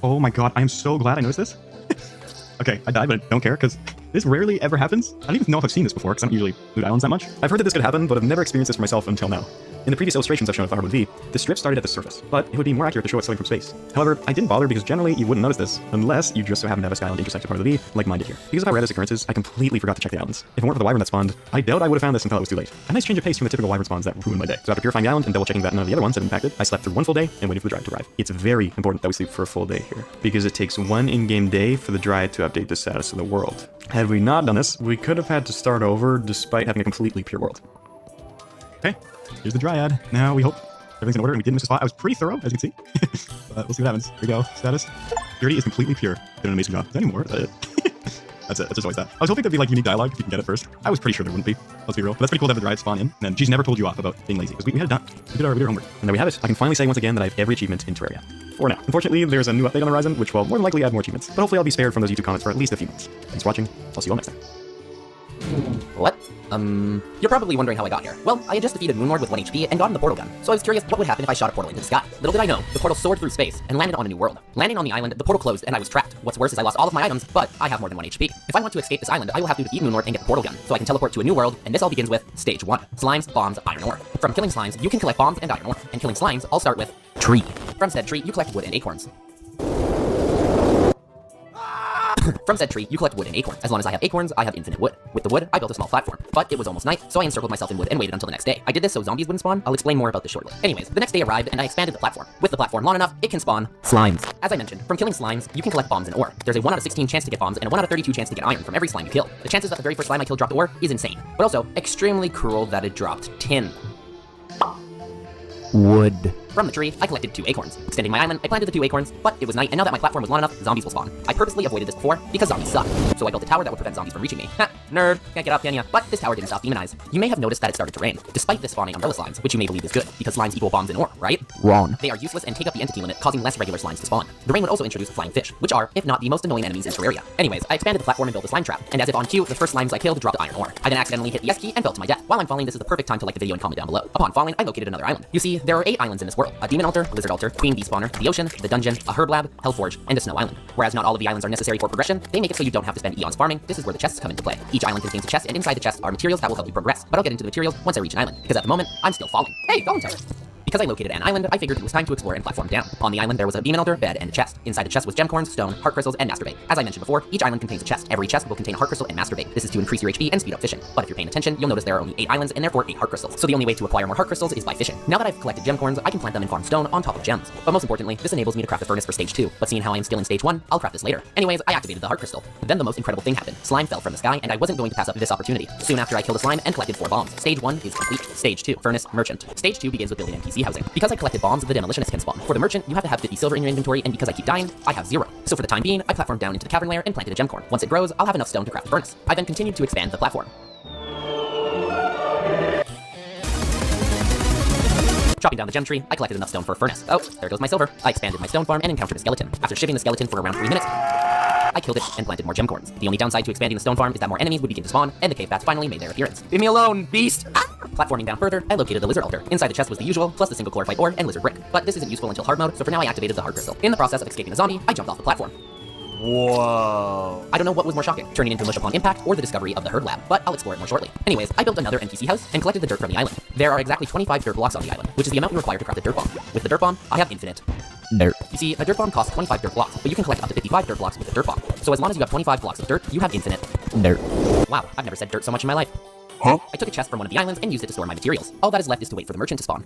Oh my God, I am so glad I noticed this. Okay, I died, but I don't care, because this rarely ever happens. I don't even know if I've seen this before, because I don't usually loot islands that much. I've heard that this could happen, but I've never experienced this for myself until now. In the previous illustrations I've shown of the hardwood V, the strip started at the surface, but it would be more accurate to show it starting from space. However, I didn't bother because generally you wouldn't notice this unless you just so happen to have a skyline intersect a part of the V, like mine did here. Because of how rare this occurrence is, I completely forgot to check the islands. If it weren't for the wyvern that spawned, I doubt I would have found this until it was too late. A nice change of pace from the typical wyvern spawns that ruined my day. So after purifying the island and double checking that none of the other ones had impacted, I slept through one full day and waited for the dryad to arrive. It's very important that we sleep for a full day here, because it takes one in-game day for the dryad to update the status of the world. Had we not done this, we could have had to start over despite having a completely pure world. Okay, here's the dryad. Now we hope everything's in order and we didn't miss a spot. I was pretty thorough, as you can see. But we'll see what happens. Here we go. Status. Purity is completely pure. Did an amazing job. Is there any more? Is that it? That's it. That's just always that. I was hoping there'd be like unique dialogue if you can get it first. I was pretty sure there wouldn't be. Let's be real. But that's pretty cool to have the dryad spawn in. And she's never told you off about being lazy, because we had it done. We did our homework. And there we have it. I can finally say once again that I have every achievement in Terraria. For now. Unfortunately, there's a new update on the horizon, which will more than likely add more achievements. But hopefully I'll be spared from those YouTube comments for at least a few months. Thanks for watching. I'll see you all next time. What? You're probably wondering how I got here. Well, I had just defeated Moonlord with 1 HP and gotten the portal gun, so I was curious what would happen if I shot a portal into the sky. Little did I know, the portal soared through space and landed on a new world. Landing on the island, the portal closed and I was trapped. What's worse is I lost all of my items, but I have more than 1 HP. If I want to escape this island, I will have to defeat Moonlord and get the portal gun, so I can teleport to a new world, and this all begins with Stage 1. Slimes, bombs, iron ore. From killing slimes, you can collect bombs and iron ore, and killing slimes all start with tree. From said tree, you collect wood and acorns. From said tree, you collect wood and acorns. As long as I have acorns, I have infinite wood. With the wood, I built a small platform, but it was almost night, so I encircled myself in wood and waited until the next day. I did this so zombies wouldn't spawn. I'll explain more about this shortly. Anyways, the next day arrived and I expanded the platform. With the platform long enough, it can spawn slimes. As I mentioned, from killing slimes, you can collect bombs and ore. There's a 1 out of 16 chance to get bombs and a 1 out of 32 chance to get iron from every slime you kill. The chances that the very first slime I killed dropped ore is insane, but also extremely cruel that it dropped tin. Wood. From the tree, I collected 2 acorns. Extending my island, I planted the 2 acorns, but it was night, and now that my platform was long enough, zombies will spawn. I purposely avoided this before, because zombies suck. So I built a tower that would prevent zombies from reaching me. Ha, nerd, can't get up, can ya? But this tower didn't stop demon eyes. You may have noticed that it started to rain, despite this spawning umbrella slimes, which you may believe is good, because slimes equal bombs and ore, right? Wrong. They are useless and take up the entity limit, causing less regular slimes to spawn. The rain would also introduce flying fish, which are, if not the most annoying enemies in Terraria. Anyways, I expanded the platform and built a slime trap, and as if on cue, the first slimes I killed dropped iron ore. I then accidentally hit the S key and fell to my death. While I'm falling, this is the perfect time to like the video and comment down below. Upon falling, I located another island. You see, there are 8 islands in this world. A demon altar, lizard altar, queen bee spawner, the ocean, the dungeon, a herb lab, hellforge, and a snow island. Whereas not all of the islands are necessary for progression, they make it so you don't have to spend eons farming. This is where the chests come into play. Each island contains a chest, and inside the chest are materials that will help you progress. But I'll get into the materials once I reach an island, because at the moment, I'm still falling. Hey, golem tower! Because I located an island, I figured it was time to explore and platform down. On the island, there was a demon altar, bed, and a chest. Inside the chest was gemcorns, stone, heart crystals, and masturbate. As I mentioned before, each island contains a chest. Every chest will contain a heart crystal and masturbate. This is to increase your HP and speed up fishing. But if you're paying attention, you'll notice there are only 8 islands and therefore 8 heart crystals. So the only way to acquire more heart crystals is by fishing. Now that I've collected gemcorns, I can plant them and farm stone on top of gems. But most importantly, this enables me to craft a furnace for stage 2. But seeing how I am still in stage 1, I'll craft this later. Anyways, I activated the heart crystal. Then the most incredible thing happened. Slime fell from the sky, and I wasn't going to pass up this opportunity. Soon after, I killed a slime and collected 4 bombs. Stage 1 is complete. Stage 2, furnace, merchant. Stage 2 begins with building NPC housing. Because I collected bombs, the demolitionist can spawn. For the merchant, you have to have 50 silver in your inventory, and because I keep dying, I have 0. So for the time being, I platformed down into the cavern layer and planted a gemcorn. Once it grows, I'll have enough stone to craft a furnace. I then continued to expand the platform. Chopping down the gem tree, I collected enough stone for a furnace. Oh, there goes my silver. I expanded my stone farm and encountered a skeleton. After shivving the skeleton for around 3 minutes, I killed it and planted more gemcorns. The only downside to expanding the stone farm is that more enemies would begin to spawn, and the cave bats finally made their appearance. Leave me alone, beast! Ah! Platforming down further, I located the lizard altar. Inside the chest was the usual, plus the single chlorophyte ore and lizard brick. But this isn't useful until hard mode, so for now I activated the heart crystal. In the process of escaping a zombie, I jumped off the platform. Whoa. I don't know what was more shocking, turning into mush upon impact or the discovery of the herb lab, but I'll explore it more shortly. Anyways, I built another NPC house and collected the dirt from the island. There are exactly 25 dirt blocks on the island, which is the amount you require to craft a dirt bomb. With the dirt bomb, I have infinite dirt. You see, a dirt bomb costs 25 dirt blocks, but you can collect up to 55 dirt blocks with a dirt bomb. So as long as you have 25 blocks of dirt, you have infinite dirt. Wow, I've never said dirt so much in my life. Huh? I took a chest from one of the islands and used it to store my materials. All that is left is to wait for the merchant to spawn.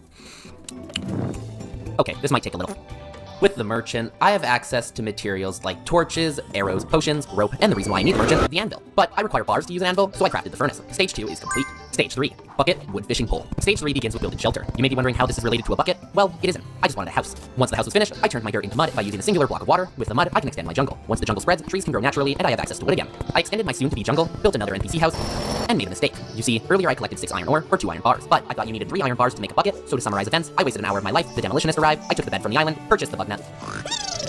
Okay, this might take a little. With the merchant, I have access to materials like torches, arrows, potions, rope, and the reason why I need the merchant, the anvil. But I require bars to use an anvil, so I crafted the furnace. Stage 2 is complete. Stage 3, bucket, wood fishing pole. Stage 3 begins with building shelter. You may be wondering how this is related to a bucket. Well, it isn't. I just wanted a house. Once the house was finished, I turned my dirt into mud by using a singular block of water. With the mud, I can extend my jungle. Once the jungle spreads, trees can grow naturally, and I have access to wood again. I extended my soon-to-be jungle, built another NPC house, and made a mistake. You see, earlier I collected 6 iron ore, or 2 iron bars, but I thought you needed 3 iron bars to make a bucket, so to summarize events, I wasted an hour of my life, the demolitionist arrived, I took the bed from the island, purchased the bug net,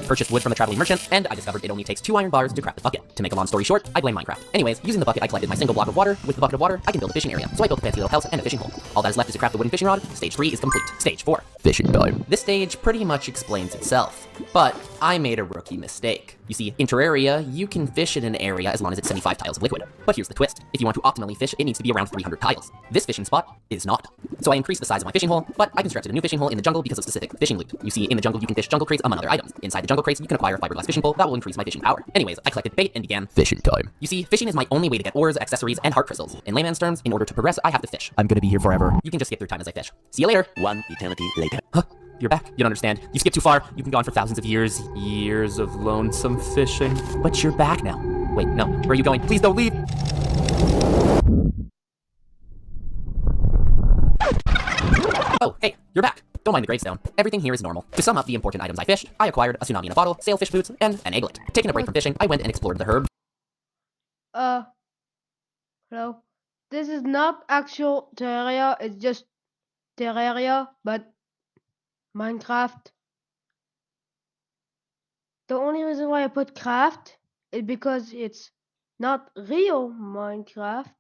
purchased wood from the traveling merchant, and I discovered it only takes 2 iron bars to craft the bucket. To make a long story short, I blame Minecraft. Anyways, using the bucket, I collected my single block of water. With the bucket of water, I can build a fishing area. So I built a fancy little house and a fishing hole. All that is left is to craft the wooden fishing rod. Stage 3 is complete. Stage 4. Fishing time. This stage pretty much explains itself. But I made a rookie mistake. You see, in Terraria, you can fish in an area as long as it's 75 tiles of liquid. But here's the twist. If you want to optimally fish, it needs to be around 300 tiles. This fishing spot is not. So I increased the size of my fishing hole, but I constructed a new fishing hole in the jungle because of specific fishing loot. You see, in the jungle you can fish jungle crates among other items. Inside the jungle crates, you can acquire a fiberglass fishing pole that will increase my fishing power. Anyways, I collected bait and began fishing time. You see, fishing is my only way to get ores, accessories, and heart crystals. In layman's terms, in order to progress, I have to fish. I'm gonna be here forever. You can just skip through time as I fish. See you later. One eternity later. Huh? You're back. You don't understand. You skipped too far. You've been gone for thousands of years. Years of lonesome fishing. But you're back now. Wait, no. Where are you going? Please don't leave. Oh, hey, you're back. Don't mind the gravestone. Everything here is normal. To sum up the important items I fished, I acquired a tsunami in a bottle, sailfish boots, and an egglet. Taking a break from fishing, I went and explored the herb. Hello? This is not actual Terraria, it's just Terraria, but Minecraft. The only reason why I put craft is because it's not real Minecraft.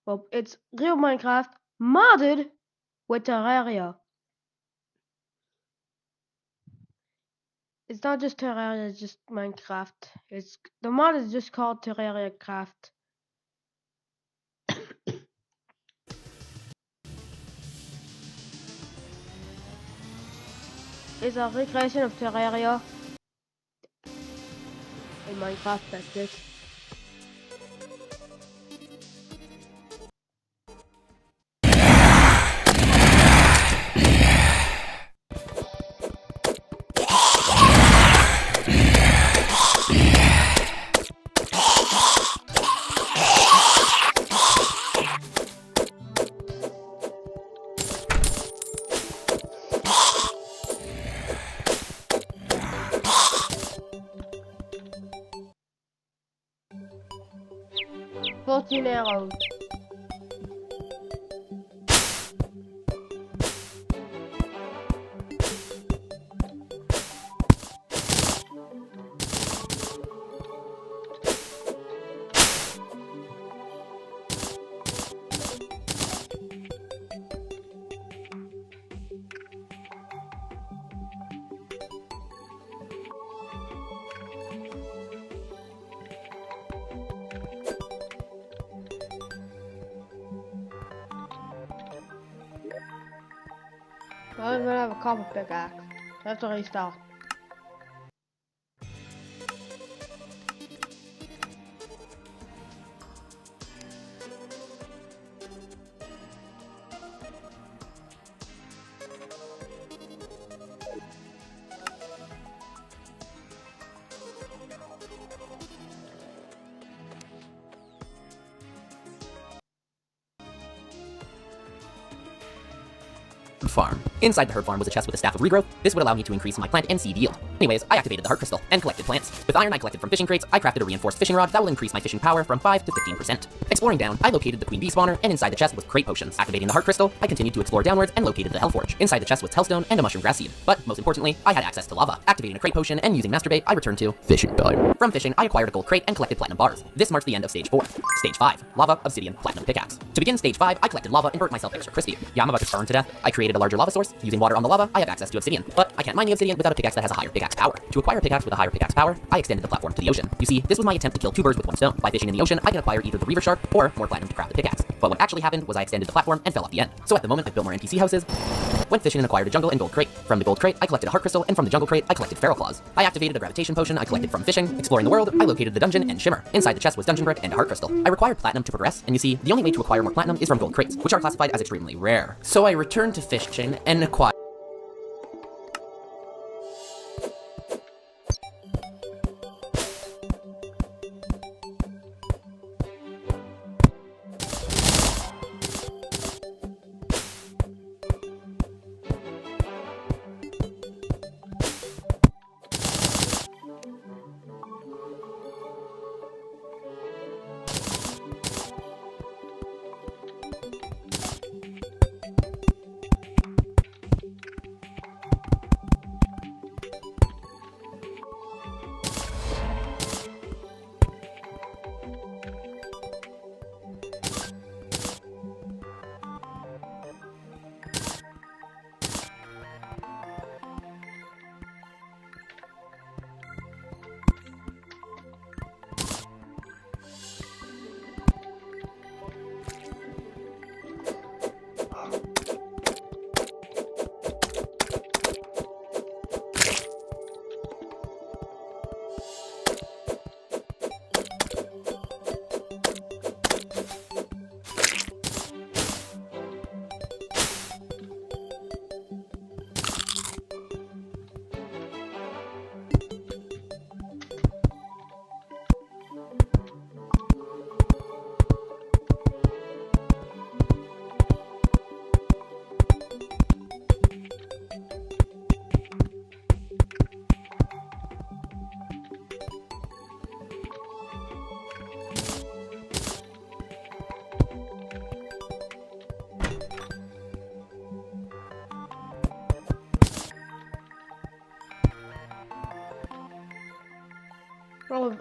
Well, it's real Minecraft modded with Terraria. It's not just Terraria, it's just Minecraft. The mod is just called Terraria Craft. It's a recreation of Terraria in Minecraft, that's it. Arrows. I'm gonna have a copper pickaxe. I have to restart. Farm. Inside the herb farm was a chest with a staff of regrowth. This would allow me to increase my plant and seed yield. Anyways, I activated the heart crystal and collected plants. With iron I collected from fishing crates, I crafted a reinforced fishing rod that will increase my fishing power from 5 to 15%. Exploring down, I located the queen bee spawner, and inside the chest was crate potions. Activating the heart crystal, I continued to explore downwards and located the hellforge. Inside the chest was hellstone and a mushroom grass seed. But most importantly, I had access to lava. Activating a crate potion and using masturbate, I returned to fishing time. From fishing, I acquired a gold crate and collected platinum bars. This marks the end of stage 4. Stage 5, lava, obsidian, platinum pickaxe. To begin stage 5, I collected lava and burnt myself extra crispy. Yeah, I'm about to burn to death. I created a larger lava source. Using water on the lava, I have access to obsidian. But I can't mine the obsidian without a pickaxe that has a higher pickaxe power. To acquire a pickaxe with a higher pickaxe power, I extended the platform to the ocean. You see, this was my attempt to kill 2 birds with 1 stone. By fishing in the ocean, I can acquire either the reaver shark or more platinum to craft the pickaxe. But what actually happened was I extended the platform and fell off the end. So at the moment, I've built more NPC houses. Went fishing and acquired a jungle and gold crate. From the gold crate, I collected a heart crystal, and from the jungle crate, I collected feral claws. I activated a gravitation potion I collected from fishing. Exploring the world, I located the dungeon and shimmer. Inside the chest was dungeon brick and a heart crystal. I required platinum to progress, and you see, the only way to acquire more platinum is from gold crates, which are classified as extremely rare. So I returned to fishing and acquired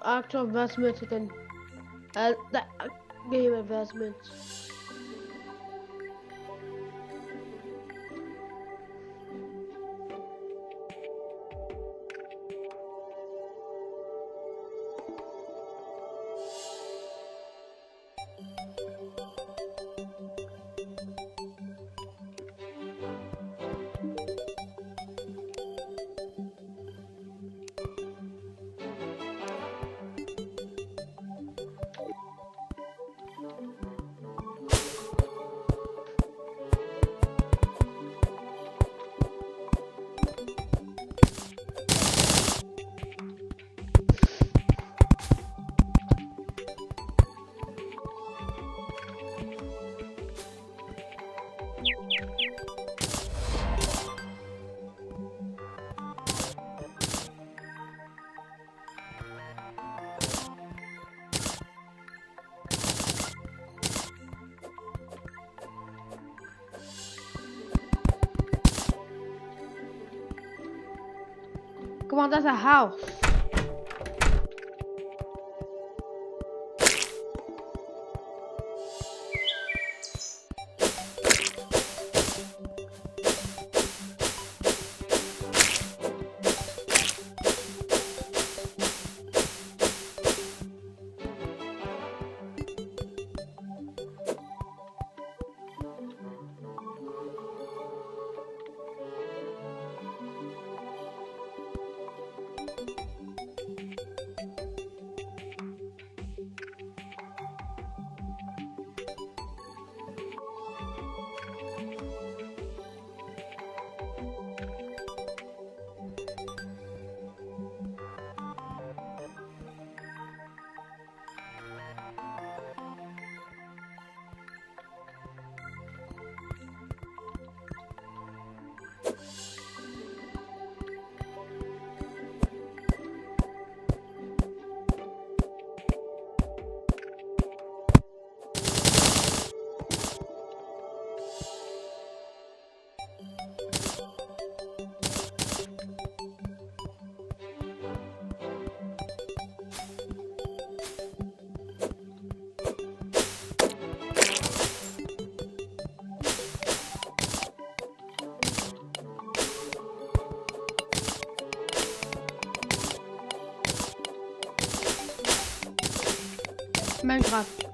actual investments than the game investments. Come on, that's a house. Minecraft.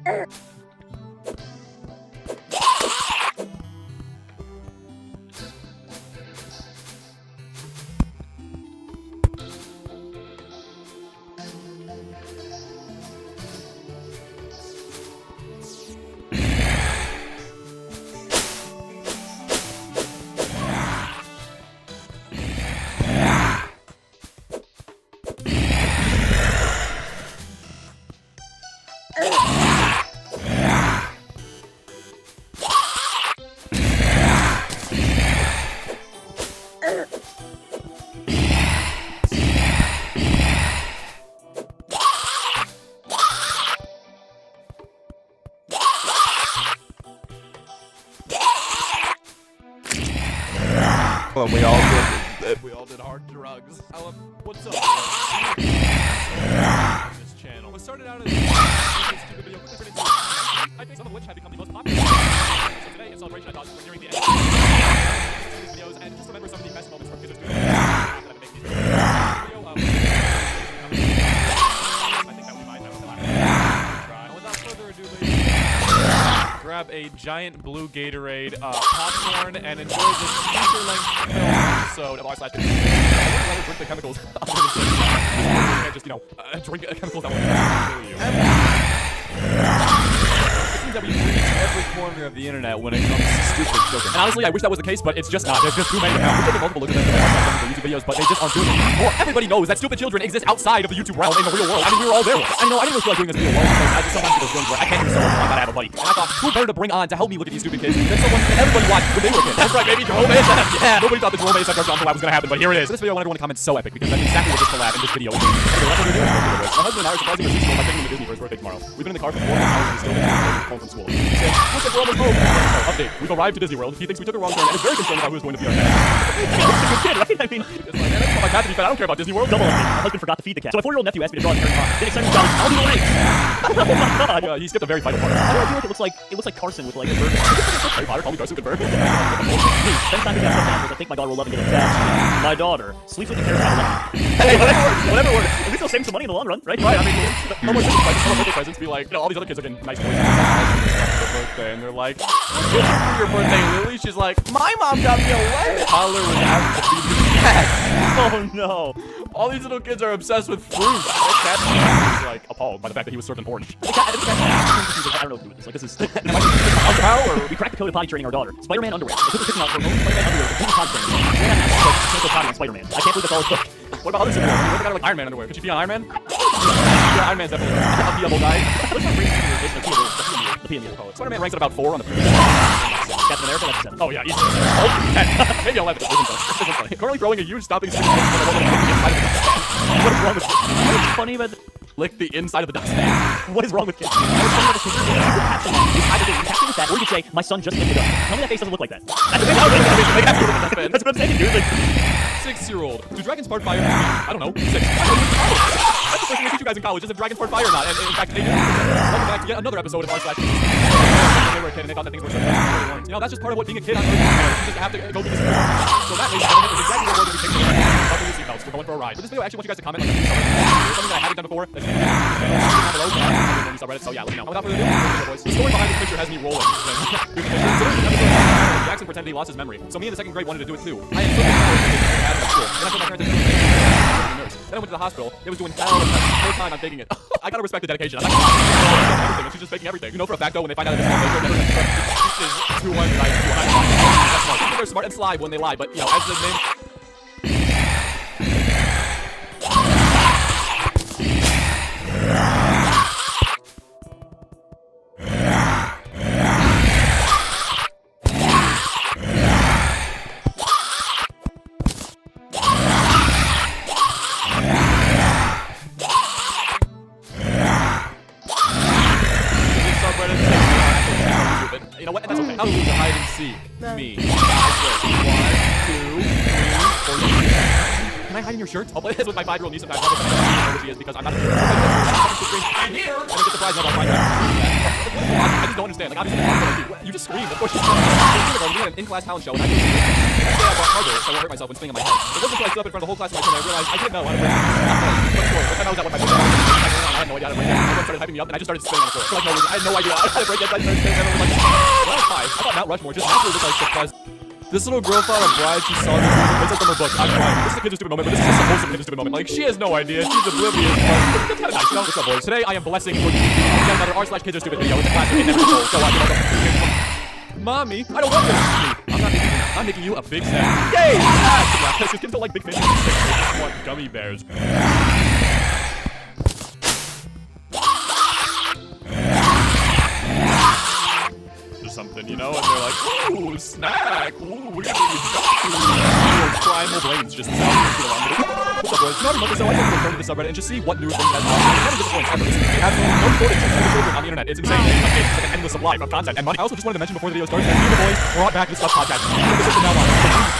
Well, we all did hard drugs. What's up? This channel was started out as a stupid video with different I think some of which have become the most popular. So today, in celebration, I thought we're nearing the end of these videos, and just remember some of the best moments from kids. I think that we might have a try. Without further ado, ladies, grab a giant blue Gatorade, popcorn, and enjoy this feature-length film episode of r/. I would rather drink the chemicals out of this thing. You can't just, drink chemicals that will kill you. It seems that we've reached every corner of the internet when it comes to stupid children. And honestly, I wish that was the case, but it's just not. There's just too many of them. We've taken multiple looks at them on YouTube videos, but they just aren't doing it anymore. Everybody knows that stupid children exist outside of the YouTube realm in the real world. I mean, we were all there. I know, I didn't really feel like doing this video alone because I just sometimes get those feelings where I can't do so alone. I gotta have a buddy. And I thought, who better to bring on to help me look at these stupid kids than someone that everybody watched when they were kids. That's right, baby, Jerome ASF. Yeah, nobody thought the Jerome ASF Dark Collab was gonna happen, but here it is. For this video, I want everyone to comment so epic because that's exactly what this collab in this video is. My husband and I are surprisingly at school by taking him to Disney for his birthday tomorrow. We've been in the car for 4 hours and he's still home from school. He said, looks like we're almost home. Oh, update. We've arrived to Disney World. He thinks we took a wrong turn and is very concerned about who is going to be our next. Kid, right? I mean, it's like, man, I my cat to be fed. I don't care about Disney World. double update. My husband forgot to feed the cat. So my 4-year-old nephew asked me to draw a Harry Potter. Then excited about I'll do the legs. Oh my god. He skipped a very vital part. I feel like it looks like Carson with like a bird. Harry Potter, call me Carson Goodberg. Spend time together with animals. I think my daughter will love and get attached. My daughter sleeps with the carrot out. Hey, whatever works. At least they'll save some money in the long run, right? Right, I mean, no more birthday presents be like, all these other kids are getting nice toys for their birthday, and they're like, what did you get for your birthday, Lily? She's like, my mom got me a leg. Toddler was asked to feed the cat. Oh no. All these little kids are obsessed with fruit. That cat is like appalled by the fact that he was served an orange. I don't know who this is. Like, this is. We cracked the code of potty training our daughter. Spider-Man underwear. I took her picking out for most Spider-Man underwear. Completely potty training. We had to potty on Spider-Man. I can't believe that's all it took. What about other superheroes? What kind of like Iron Man underwear? Could she be on Iron Man? Yeah, Iron Man's definitely a beatable guy. What's my rating? The PME, we'll call it. Spider-Man ranks at about 4 on the Captain America, that's 7. Oh yeah, easy. Oh, 10. Maybe 11. This isn't funny. Currently throwing a huge stopping stick on the woman what is wrong with you? What's funny about lick the inside of the dustpan. What is wrong with kids? What's funny about the kids? Either they react with that, or you could say, my son just licked the dustpan. Tell me that face doesn't look like that. That's what I'm saying, dude. Like, 6-year-old. Do dragons part fire? I don't know. 6. That's the first thing I teach you guys in college is if dragons part fire or not. And in fact, they do. Welcome back to yet another episode of r/. They were a kid and they thought that things were certain. They weren't. That's just part of what being a kid on Earth is. You just have to go through this world. So that, ladies and gentlemen, is exactly what we're going to be taking. Buckle your seatbelts. We're going for a ride. With this video, I actually want you guys to comment like something that I haven't done before. That you down below. Subreddit. So yeah, let me know. Without further ado, the story behind this picture has me rolling. Jackson pretended he lost his memory. So me in the 2nd grade wanted to do it too. I had so much school. Then I told my parents then I went to the hospital. It was doing hell of a whole time I'm taking it. I gotta respect the dedication. I'm not everything, and she's just faking everything. You know for a fact though, when they find out that this is fake, this is 2 1 That's smart. They're smart and sly when they lie, but as the name. You know what? That's okay. I'll lose the hide and seek. Me. 1, 2, 3, 4. Can I hide in your shirt? I'll play this with my 5-year-old niece sometimes. I don't know where she is because I'm not sure. I'm here. I don't get surprised about my I just don't understand. Like, obviously, you just screamed. Of course, you had an in-class talent show, and I brought harder, so I won't hurt myself when swinging my head. It wasn't until I stood up in front of the whole class of my turn I realized I didn't know how to break. One time I was at one of my had no idea how to break it. Everyone started hyping me up, and I just started spinning on the floor. For like no reason. I had no idea how to break it. I started spinning, and everyone was like, ah! Well, hi. I thought Mount Rushmore just naturally looked like surprise. This little girl thought a bride she saw this it's like from her book. I'm crying. This is a Kids Are Stupid moment, but this is just a wholesome Kids Are Stupid moment. Like, she has no idea. She's oblivious, but it's kind of nice, you know? What's up, boys? Today, I am blessing for you yet another r/Kids Are Stupid video. It's a classic. It never goes. So I can Mommy, I don't want this. I'm making you a big snack. Yay! Because kids don't like big fish. They just want gummy bears. Something, you know, and they're like, ooh, snack, ooh, we're gonna eat little primal brains just sound what's up, boys? Not a month or so, I just want to go to the subreddit and just see what new things has happened. It's never disappoints ever. We have no shortage of children on the internet. It's insane. It's like an endless supply of content and money. I also just wanted to mention before the video starts that me and the boys brought back the Stuff podcast. From now on,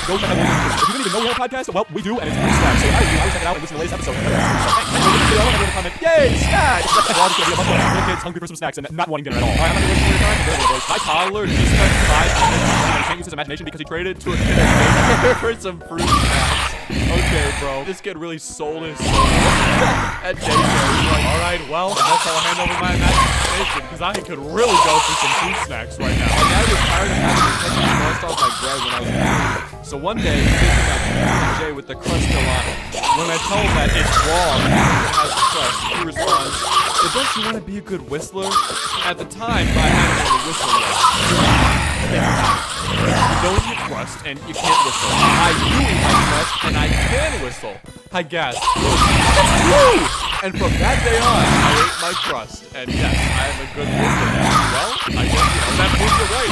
go check out if you didn't even know we have a podcast, well, we do, and it's pretty snack. So I would check it out and listen to the latest episode. Thanks. Comment, yay, snack! We're all just gonna be a bunch of little kids hungry for some snacks and not wanting dinner at all. Alright, I'm not gonna waste your time. My toddler just spent 5 minutes and can't use his imagination because he traded to a kid for some fruit snacks. Okay, bro. This kid really sold his soul at daycare. He's like, alright, well, I guess I'll hand over my imagination because I could really go for some fruit snacks right now. My dad was tired of having to touch the crust off my bread when I was a kid. So one day, he gives me a J with the crust still on it. When I tell him that it's wrong, it has crust, he responds, but don't you want to be a good whistler? At the time, I hadn't really whistled yet. You don't eat crust, and you can't whistle. I do eat my crust, and I can whistle. I guess. That's true! And from that day on, I ate my crust. And yes, I am a good whistler now. Well, I guess, you know, that proves it right.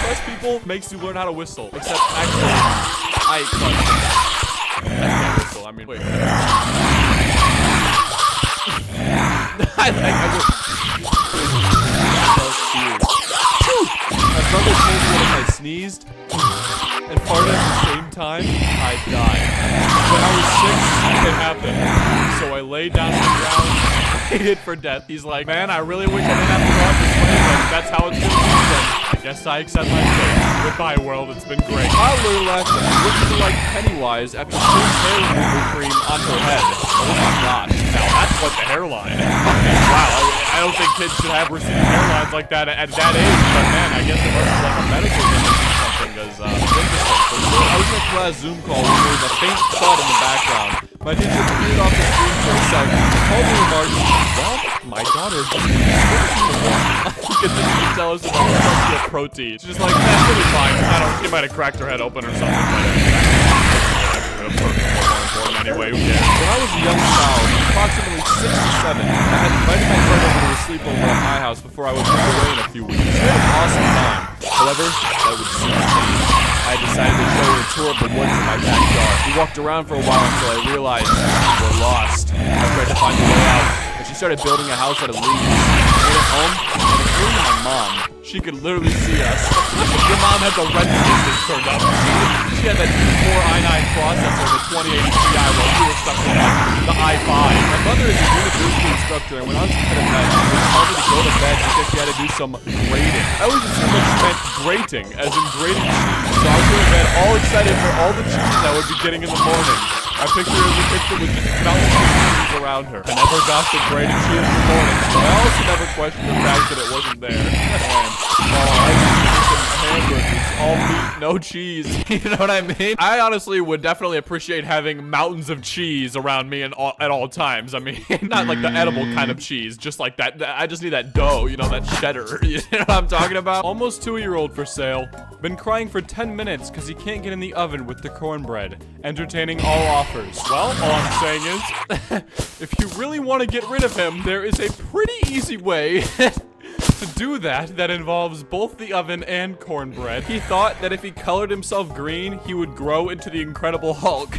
Crust people makes you learn how to whistle. Except, actually, I ate crust. I can't whistle. I mean, wait. I will. My brother told me that if I sneezed and farted at the same time, I'd die. When I was 6, it happened. So I laid down on the ground, waited for death. He's like, man, I really wish I didn't have to go out this way, but that's how it's gonna be then. I guess I accept my fate. Goodbye, world. It's been great. Toddler left looking like Pennywise after putting hair removal cream on her head. Oh my gosh. Now that's what the hairline. Wow. I don't think kids should have receding hairlines like that at that age, but man, I guess it must be like a medical thing or something, because it's interesting. I was in a class Zoom call when there was a faint thud in the background. My teacher peered off the screen for a sec, called me remarked, well, my daughter just continued to tell us about her protein. She's just like, that's really fine. I don't, she might have cracked her head open or something, but anyway, who cares? When I was a young child, approximately 6 to 7, I had invited my friend over to a sleepover at my house before I would move away in a few weeks. We had an awesome time. However, that would soon change. I decided to show her a tour of the woods in my backyard. We walked around for a while until I realized we're lost. I tried to find a way out, and she started building a house out of leaves. I made it home, and including my mom, she could literally see us. Your mom had the red distance turned up. She had that Core i9 processor and the 2080 Ti while we were stuck in the i5. My mother is a university instructor, and when I was at bed, she would tell me to go to bed because she had to do some grading. I always assumed that she meant grating, as in grating cheese. So I was going to bed all excited for all the cheese I would be getting in the morning. I picture her as a picture with just mountains of cheese around her. I never got the grated cheese in the morning, so I also never questioned the fact that it wasn't there. Hamburgers, all meat, no cheese. You know what I mean? I honestly would definitely appreciate having mountains of cheese around me at all times. I mean, not like the edible kind of cheese, just like that. I just need that dough, you know, that cheddar. You know what I'm talking about? Almost 2-year-old for sale. Been crying for 10 minutes because he can't get in the oven with the cornbread. Entertaining all offers. Well, all I'm saying is, if you really want to get rid of him, there is a pretty easy way to do that involves both the oven and cornbread. He thought that if he colored himself green, he would grow into the Incredible Hulk.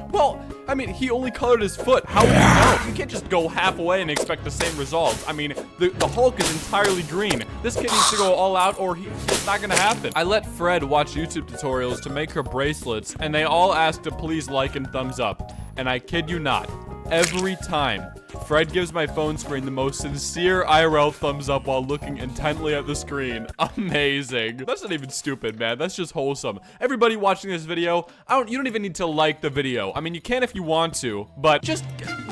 Well, I mean, he only colored his foot. How would you know? You can't just go halfway and expect the same results. I mean, the Hulk is entirely green. This kid needs to go all out or it's not gonna happen. I let Fred watch YouTube tutorials to make her bracelets, and they all asked to please like and thumbs up. And I kid you not, every time, Fred gives my phone screen the most sincere IRL thumbs up while looking intently at the screen. Amazing. That's not even stupid, man. That's just wholesome. Everybody watching this video, you don't even need to like the video. I mean, you can if you want to, but just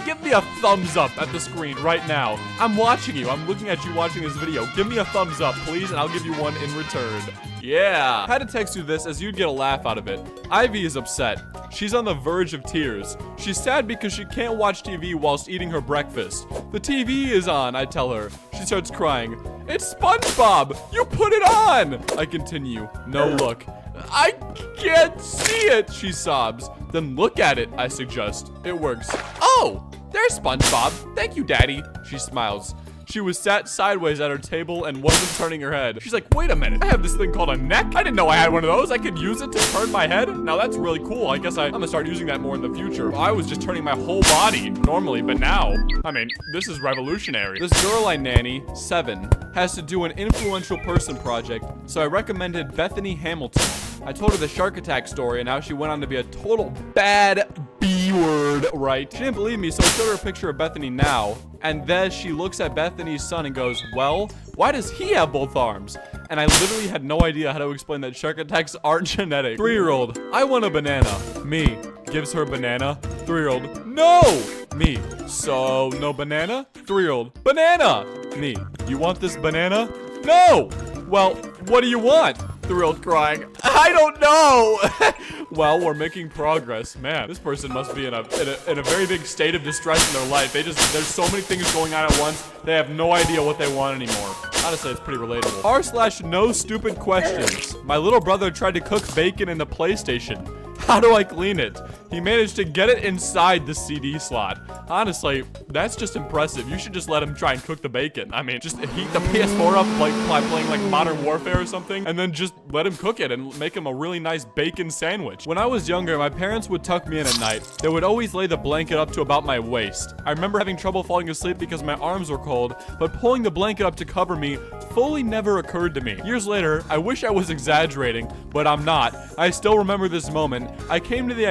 give me a thumbs up at the screen right now. I'm watching you. I'm looking at you watching this video. Give me a thumbs up, please, and I'll give you one in return. Yeah. I had to text you this as you'd get a laugh out of it. Ivy is upset. She's on the verge of tears. She's sad because she can't watch TV whilst eating her breakfast. The TV is on, I tell her. She starts crying. It's SpongeBob! You put it on! I continue. No, look. I can't see it, she sobs. Then look at it, I suggest. It works. Oh, there's SpongeBob. Thank you, Daddy. She smiles. She was sat sideways at her table and wasn't turning her head. She's like, wait a minute, I have this thing called a neck? I didn't know I had one of those. I could use it to turn my head? Now that's really cool. I guess I'm gonna start using that more in the future. I was just turning my whole body normally, but now, I mean, this is revolutionary. This girl I nanny, 7, has to do an influential person project, so I recommended Bethany Hamilton. I told her the shark attack story and how she went on to be a total bad B-word, right? She didn't believe me, so I showed her a picture of Bethany now, and then she looks at Bethany's son and goes, well, why does he have both arms? And I literally had no idea how to explain that shark attacks aren't genetic. 3-year-old, I want a banana. Me, gives her banana. 3-year-old, no! Me, so no banana? 3-year-old, banana! Me, you want this banana? No! Well, what do you want? 3-year-old crying, I don't know! Well, we're making progress. Man, this person must be in a very big state of distress in their life. There's so many things going on at once, they have no idea what they want anymore. Honestly, it's pretty relatable. r/no stupid questions. My little brother tried to cook bacon in the PlayStation. How do I clean it? He managed to get it inside the CD slot. Honestly, that's just impressive. You should just let him try and cook the bacon. I mean, just heat the PS4 up like playing like Modern Warfare or something, and then just let him cook it and make him a really nice bacon sandwich. When I was younger, my parents would tuck me in at night. They would always lay the blanket up to about my waist. I remember having trouble falling asleep because my arms were cold, but pulling the blanket up to cover me fully never occurred to me. Years later, I wish I was exaggerating, but I'm not. I still remember this moment. I came to the